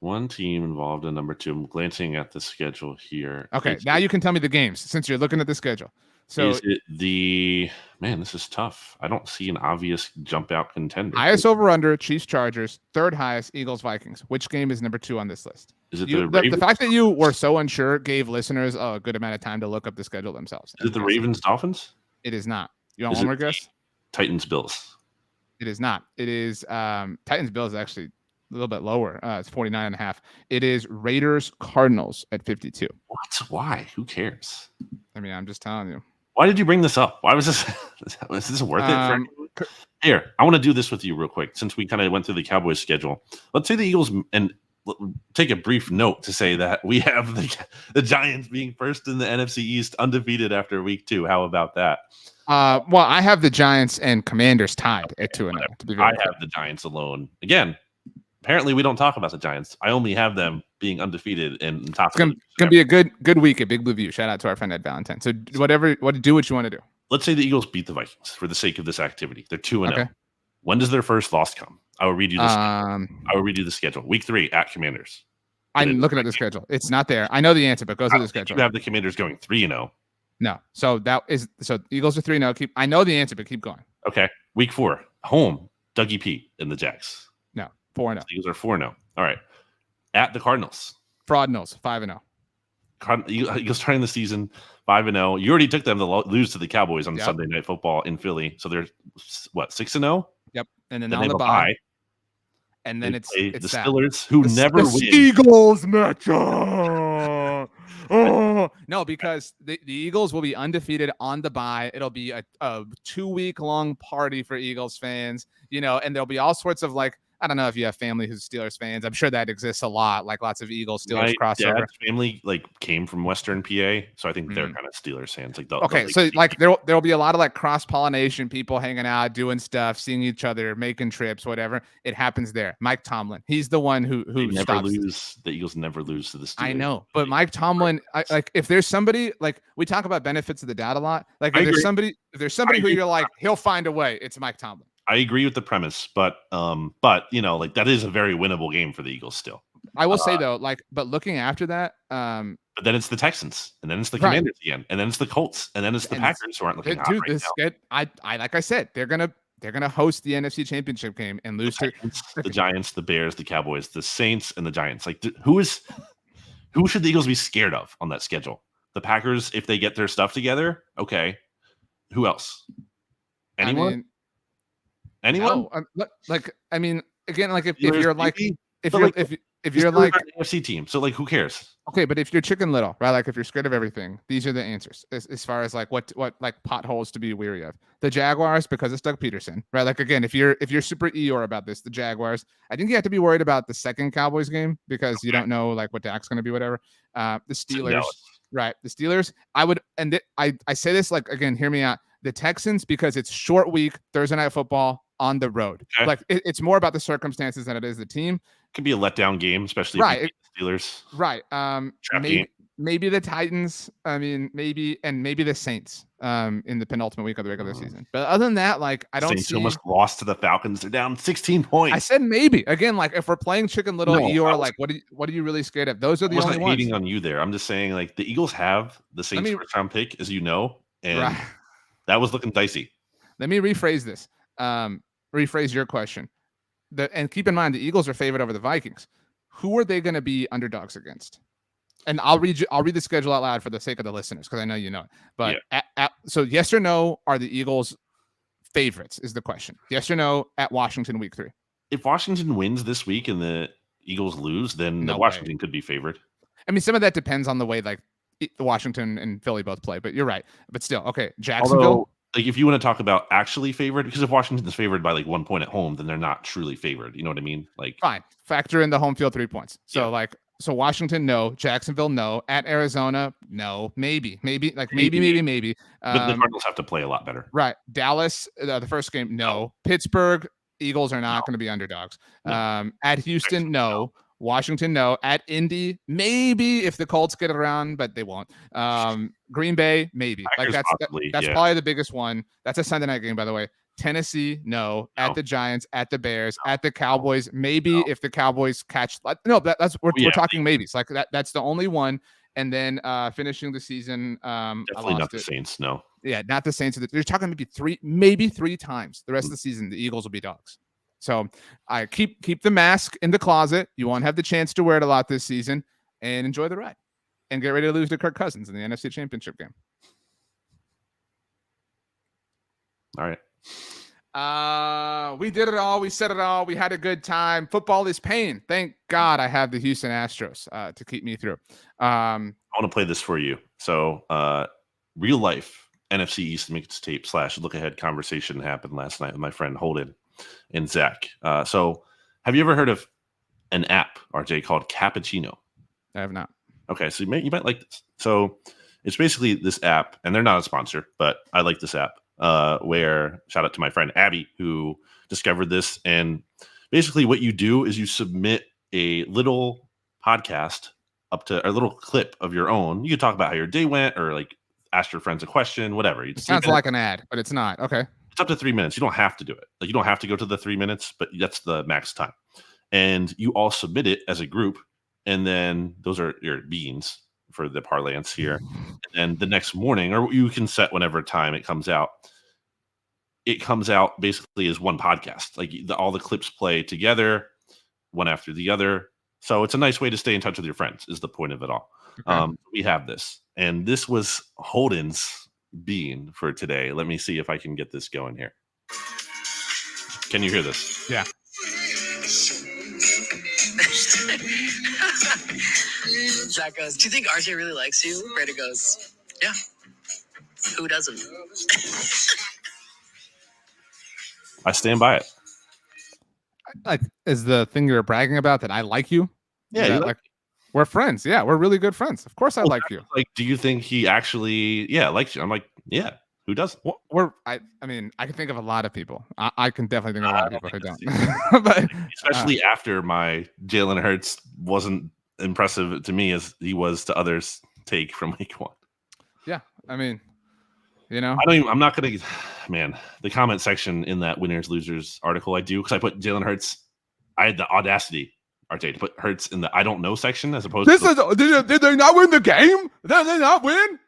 Speaker 2: One team involved in number 2. I'm glancing at the schedule here.
Speaker 1: Okay, now you can tell me the games since you're looking at the schedule. So
Speaker 2: is it this is tough. I don't see an obvious jump out contender.
Speaker 1: Highest over/under, Chiefs Chargers. Third highest, Eagles Vikings. Which game is number 2 on this list?
Speaker 2: Is it
Speaker 1: the fact that you were so unsure gave listeners a good amount of time to look up the schedule themselves.
Speaker 2: Is it the Ravens Dolphins?
Speaker 1: It is not. You want one more guess?
Speaker 2: Titans Bills.
Speaker 1: It is not. It is Titans Bills is actually a little bit lower. It's 49.5. It is Raiders Cardinals at 52.
Speaker 2: What? Why? Who cares?
Speaker 1: I mean, I'm just telling you.
Speaker 2: Why did you bring this up? Why was this? Was this worth it for anyone? Here, I want to do this with you real quick since we kind of went through the Cowboys schedule. Let's say the Eagles, and take a brief note to say that we have the Giants being first in the NFC East, undefeated after week 2. How about that?
Speaker 1: Well, I have the Giants and Commanders tied at 2-0.
Speaker 2: I have the Giants alone. Again, apparently we don't talk about the Giants. I only have them being undefeated and top.
Speaker 1: It's gonna be a good week at Big Blue View. Shout out to our friend Ed Valentine. So do what you want to do.
Speaker 2: Let's say the Eagles beat the Vikings for the sake of this activity. They're 2-0.
Speaker 1: Okay.
Speaker 2: When does their first loss come? I will read you the schedule. I will read you the schedule. Week 3 at Commanders.
Speaker 1: I'm looking at the schedule. It's not there. I know the answer, but go through the schedule.
Speaker 2: You have the Commanders going 3-0.
Speaker 1: No. So Eagles are 3-0. I know the answer, but keep going. Okay.
Speaker 2: Week 4, home, Dougie P and the Jags.
Speaker 1: No. 4-0.
Speaker 2: So Eagles are 4-0. All right. At the Cardinals.
Speaker 1: Fraud Nose, 5-0.
Speaker 2: Eagles starting the season 5-0. You already took them to lose to the Cowboys on Sunday Night Football in Philly. So they're what, 6-0?
Speaker 1: Yep. And then on the bye. And then it's
Speaker 2: the Steelers, who never win.
Speaker 1: Eagles matchup. Oh no, because the Eagles will be undefeated on the bye. It'll be a 2-week long party for Eagles fans, and there'll be all sorts of I don't know if you have family who's Steelers fans. I'm sure that exists a lot, lots of Eagles Steelers crossover.
Speaker 2: Dad's family came from Western PA, so I think they're kind of Steelers fans.
Speaker 1: There'll be a lot of cross pollination, people hanging out, doing stuff, seeing each other, making trips, whatever. It happens there. Mike Tomlin, he's the one who stops.
Speaker 2: The Eagles never lose to the Steelers.
Speaker 1: I know, but Mike Tomlin, if there's somebody we talk about benefits of the doubt a lot. If there's somebody who you're he'll find a way, it's Mike Tomlin.
Speaker 2: I agree with the premise, but that is a very winnable game for the Eagles still.
Speaker 1: I will say though, but looking after that,
Speaker 2: but then it's the Texans, and then it's the Commanders again, and then it's the Colts, and then it's the Packers who aren't looking hot right now.
Speaker 1: Like I said, they're gonna host the NFC Championship game and lose to
Speaker 2: the Giants, the Bears, the Cowboys, the Saints, and the Giants. Who should the Eagles be scared of on that schedule? The Packers, if they get their stuff together, okay. Who else? Anyone? Anyone?
Speaker 1: No, if you're
Speaker 2: an AFC team, so who cares?
Speaker 1: Okay, but if you're Chicken Little, right? If you're scared of everything, these are the answers as far as what potholes to be weary of. The Jaguars, because it's Doug Peterson, right? Again, if you're super Eeyore about this, the Jaguars. I think you have to be worried about the second Cowboys game because you don't know what Dak's going to be, whatever. The Steelers, right? The Steelers. I say this again, hear me out. The Texans, because it's short week, Thursday Night Football on the road. Okay. It's more about the circumstances than it is the team.
Speaker 2: Could be a letdown game, especially if you beat the Steelers.
Speaker 1: Right. Maybe the Titans. I mean, maybe the Saints in the penultimate week of the regular season. But other than that, I don't
Speaker 2: Saints
Speaker 1: see.
Speaker 2: Almost lost to the Falcons. They're down 16 points.
Speaker 1: I said maybe. Again, if we're playing Chicken Little, Eeyore, what are you really scared of? Those are the only ones.
Speaker 2: I'm not hating on you there. I'm just saying, the Eagles have the Saints first round pick, as you know, and that was looking dicey.
Speaker 1: Let me rephrase this. Rephrase your question. And keep in mind, the Eagles are favored over the Vikings. who are they going to be underdogs against? And I'll read the schedule out loud for the sake of the listeners because I know you know it. But so yes or no, are the Eagles favorites is the question. Yes or no at Washington week 3?
Speaker 2: If Washington wins this week and the Eagles lose, then
Speaker 1: No
Speaker 2: Washington
Speaker 1: way.
Speaker 2: could be favored.
Speaker 1: I mean, some of that depends on the way like Washington and Philly both play, but you're right. But still, okay, Jacksonville.
Speaker 2: Although, like if you want to talk about actually favored, because if Washington's favored by like 1 point at home, then they're not truly favored. You know what I mean? Like
Speaker 1: fine, factor in the home field 3 points. So so Washington, no. Jacksonville, no. At Arizona, no. Maybe. Maybe.
Speaker 2: But the Cardinals have to play a lot better.
Speaker 1: Right. Dallas, the first game, no. Pittsburgh, Eagles are not going to be underdogs. No. At Houston, no. Washington, no. At Indy, maybe if the Colts get it around, but they won't. Green Bay, maybe.
Speaker 2: Packers
Speaker 1: that's probably the biggest one. That's a Sunday night game, by the way. Tennessee, no. At the Giants, at the Bears, at the Cowboys, maybe if the Cowboys catch. No, we're talking maybes. Like that's the only one. And then finishing the season,
Speaker 2: definitely not the Saints. No,
Speaker 1: not the Saints. You're talking maybe three times the rest of the season. The Eagles will be dogs. So I keep the mask in the closet. You won't have the chance to wear it a lot this season, and enjoy the ride. And get ready to lose to Kirk Cousins in the NFC Championship game.
Speaker 2: All right.
Speaker 1: We did it all. We said it all. We had a good time. Football is pain. Thank God I have the Houston Astros to keep me through.
Speaker 2: I want to play this for you. So real life NFC East Mixtape / look ahead conversation happened last night with my friend Holden and Zach. So have you ever heard of an app, RJ, called Cappuccino?
Speaker 1: I have not.
Speaker 2: Okay, so you might like this. So it's basically this app, and they're not a sponsor, but I like this app. Where shout out to my friend Abby who discovered this, and basically what you do is you submit a little podcast up to a little clip of your own. You can talk about how your day went or like ask your friends a question, whatever.
Speaker 1: It sounds like an ad, but it's not. Okay.
Speaker 2: It's up to 3 minutes. You don't have to do it. Like you don't have to go to the 3 minutes, but that's the max time. And you all submit it as a group, and then those are your beans for the parlance here. And the next morning, or you can set whenever time it comes out. It comes out basically as one podcast. Like all the clips play together, one after the other. So it's a nice way to stay in touch with your friends is the point of it all. Okay. We have this. And this was Holden's bean for today. Let me see if I can get this going here. Can you hear this?
Speaker 1: Yeah.
Speaker 3: Zach goes, do you think RJ really likes you? Brady goes, yeah. Who doesn't?
Speaker 2: I stand by it.
Speaker 1: Like, is the thing you're bragging about that I like you?
Speaker 2: Yeah,
Speaker 1: like we're friends. Yeah, we're really good friends. Of course, I like you.
Speaker 2: Like, do you think he actually, likes you? I'm like, yeah. Who doesn't?
Speaker 1: I mean, I can think of a lot of people. I can definitely think of a lot of people who don't. But
Speaker 2: especially after my Jalen Hurts wasn't impressive to me as he was to others take from week 1.
Speaker 1: Yeah, I mean, you know,
Speaker 2: I'm not gonna. Man, the comment section in that winners losers article I do because I put Jalen Hurts. I had the audacity, RJ, to put Hurts in the I don't know section as opposed to
Speaker 1: did they not win the game? Did they not win?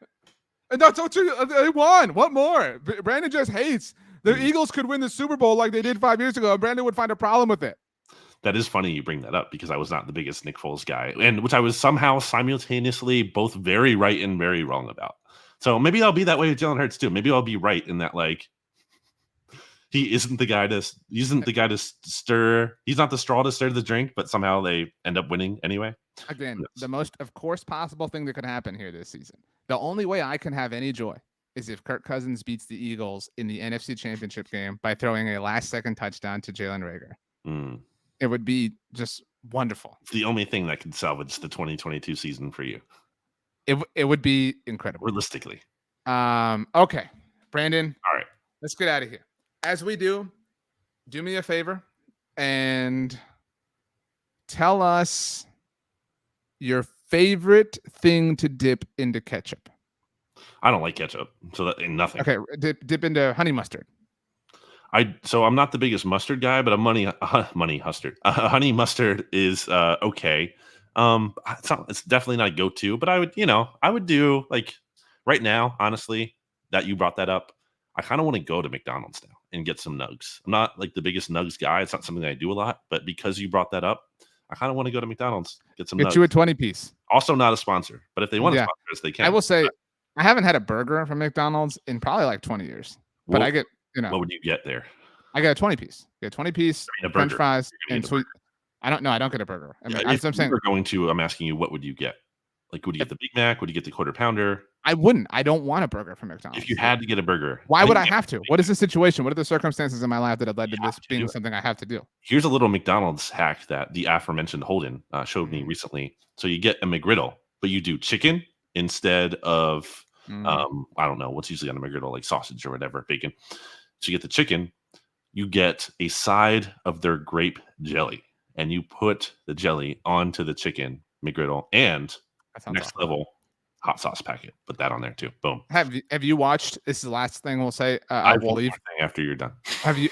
Speaker 1: And that's what they won. What more? Brandon just hates. The Eagles could win the Super Bowl like they did 5 years ago, and Brandon would find a problem with it.
Speaker 2: That is funny you bring that up because I was not the biggest Nick Foles guy, and which I was somehow simultaneously both very right and very wrong about. So maybe I'll be that way with Jalen Hurts too. Maybe I'll be right in that like he isn't the guy to stir. He's not the straw to stir the drink, but somehow they end up winning anyway.
Speaker 1: Again, the most, of course, possible thing that could happen here this season. The only way I can have any joy is if Kirk Cousins beats the Eagles in the NFC Championship game by throwing a last-second touchdown to Jalen Reagor. It would be just wonderful.
Speaker 2: It's the only thing that could salvage the 2022 season for you.
Speaker 1: It would be incredible.
Speaker 2: Realistically.
Speaker 1: Okay. Brandon.
Speaker 2: All right.
Speaker 1: Let's get out of here. As we do me a favor and tell us your favorite thing to dip into ketchup.
Speaker 2: I don't like ketchup, so that ain't nothing.
Speaker 1: Okay, dip into honey mustard.
Speaker 2: So I'm not the biggest mustard guy, but honey mustard is okay. It's definitely not a go-to, but I would do like right now, honestly, that you brought that up. I kind of want to go to McDonald's now and get some nugs. I'm not like the biggest nugs guy. It's not something that I do a lot, but because you brought that up, I kind of want to go to McDonald's, get some
Speaker 1: Get
Speaker 2: nuggets.
Speaker 1: you a 20-piece.
Speaker 2: Also not a sponsor, but if they want to
Speaker 1: Yeah.
Speaker 2: sponsor us, they can.
Speaker 1: I will say, I haven't had a burger from McDonald's in probably like 20 years. But I get,
Speaker 2: what would you get there?
Speaker 1: I get a 20-piece. Get a 20-piece,
Speaker 2: I mean, a
Speaker 1: French
Speaker 2: burger.
Speaker 1: fries,
Speaker 2: You're gonna
Speaker 1: and
Speaker 2: get a
Speaker 1: sweet. I don't know. I don't get a burger. I mean,
Speaker 2: if
Speaker 1: I'm saying
Speaker 2: you were going to, I'm asking you, what would you get? Like, would you get the Big Mac? Would you get the quarter pounder?
Speaker 1: I wouldn't. I don't want a burger from McDonald's.
Speaker 2: If you had to get a burger,
Speaker 1: why would I have to? What is the situation? What are the circumstances in my life that have led to this being
Speaker 2: do
Speaker 1: something I have to do?
Speaker 2: Here's a little McDonald's hack that the aforementioned Holden showed me recently. So you get a McGriddle, but you do chicken instead of I don't know what's usually on a McGriddle, like sausage or whatever, bacon. So you get the chicken, you get a side of their grape jelly, and you put the jelly onto the chicken McGriddle, and next
Speaker 1: awesome.
Speaker 2: level hot sauce packet. Put that on there too. Boom.
Speaker 1: Have you watched? This is the last thing we'll say.
Speaker 2: I
Speaker 1: will leave
Speaker 2: after you're done.
Speaker 1: Have you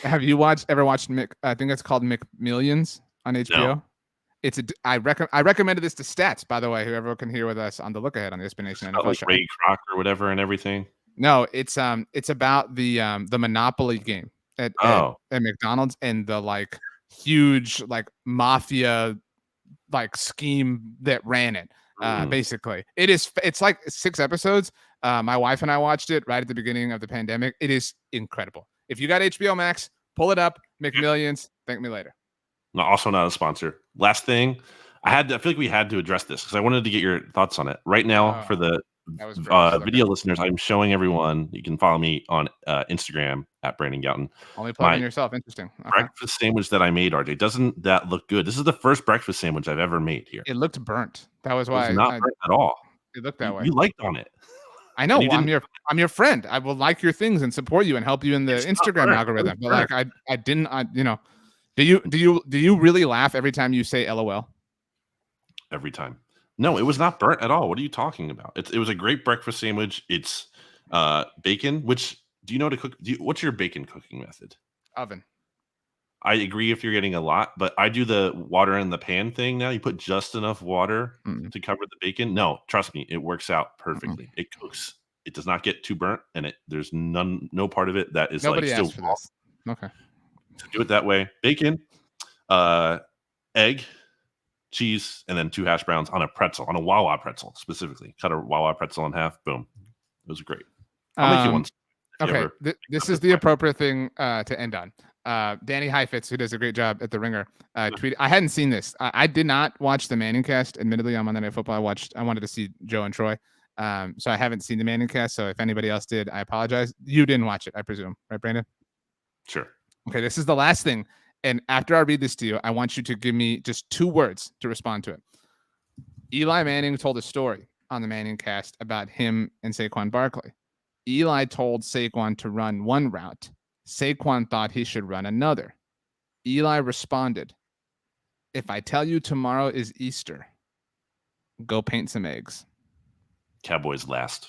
Speaker 1: ever watched I think it's called McMillions on HBO.
Speaker 2: No.
Speaker 1: It's I recommended this to Stats, by the way. Whoever can hear with us on the look ahead on the Explanation NFL
Speaker 2: like
Speaker 1: show.
Speaker 2: Ray Kroc or whatever and everything.
Speaker 1: No, it's about the Monopoly game at McDonald's and the like huge like mafia like scheme that ran it. Basically, it's like 6 episodes. My wife and I watched it right at the beginning of the pandemic. It is incredible. If you got HBO Max, pull it up. McMillions. Thank me later.
Speaker 2: Also not a sponsor. Last thing, I feel like we had to address this because I wanted to get your thoughts on it. Right now, for the video listeners, I'm showing everyone. You can follow me on Instagram at Brandon Gowton.
Speaker 1: Only plugging yourself. Interesting. Okay.
Speaker 2: Breakfast sandwich that I made, RJ. Doesn't that look good? This is the first breakfast sandwich I've ever made here.
Speaker 1: It looked burnt. That was why.
Speaker 2: It was not burnt at all.
Speaker 1: It looked that way.
Speaker 2: You liked on it.
Speaker 1: I know. Well, I'm your friend. I will like your things and support you and help you in the Instagram algorithm. But like I didn't. Do you really laugh every time you say LOL?
Speaker 2: Every time. No, it was not burnt at all. What are you talking about? It was a great breakfast sandwich. It's bacon. Which do you know to cook? What's your bacon cooking method?
Speaker 1: Oven.
Speaker 2: I agree if you're getting a lot, but I do the water in the pan thing now. You put just enough water to cover the bacon. No, trust me, it works out perfectly. It cooks. It does not get too burnt, and there's no part of it that is
Speaker 1: Nobody
Speaker 2: like still
Speaker 1: asked for this. Okay.
Speaker 2: So do it that way. Bacon, egg, cheese, and then 2 hash browns on a pretzel, on a Wawa pretzel specifically. Cut a Wawa pretzel in half. Boom. It was great. I'll make you one.
Speaker 1: Okay. This is the appropriate thing to end on. Danny Heifetz, who does a great job at The Ringer, tweeted. I hadn't seen this. I did not watch the Manning cast. Admittedly, on Monday Night Football, I wanted to see Joe and Troy. So I haven't seen the Manning cast. So if anybody else did, I apologize. You didn't watch it, I presume. Right, Brandon?
Speaker 2: Sure.
Speaker 1: Okay, this is the last thing. And after I read this to you, I want you to give me just 2 words to respond to it. Eli Manning told a story on the Manning cast about him and Saquon Barkley. Eli told Saquon to run one route. Saquon thought he should run another. Eli responded, "If I tell you tomorrow is Easter, go paint some eggs."
Speaker 2: Cowboys last.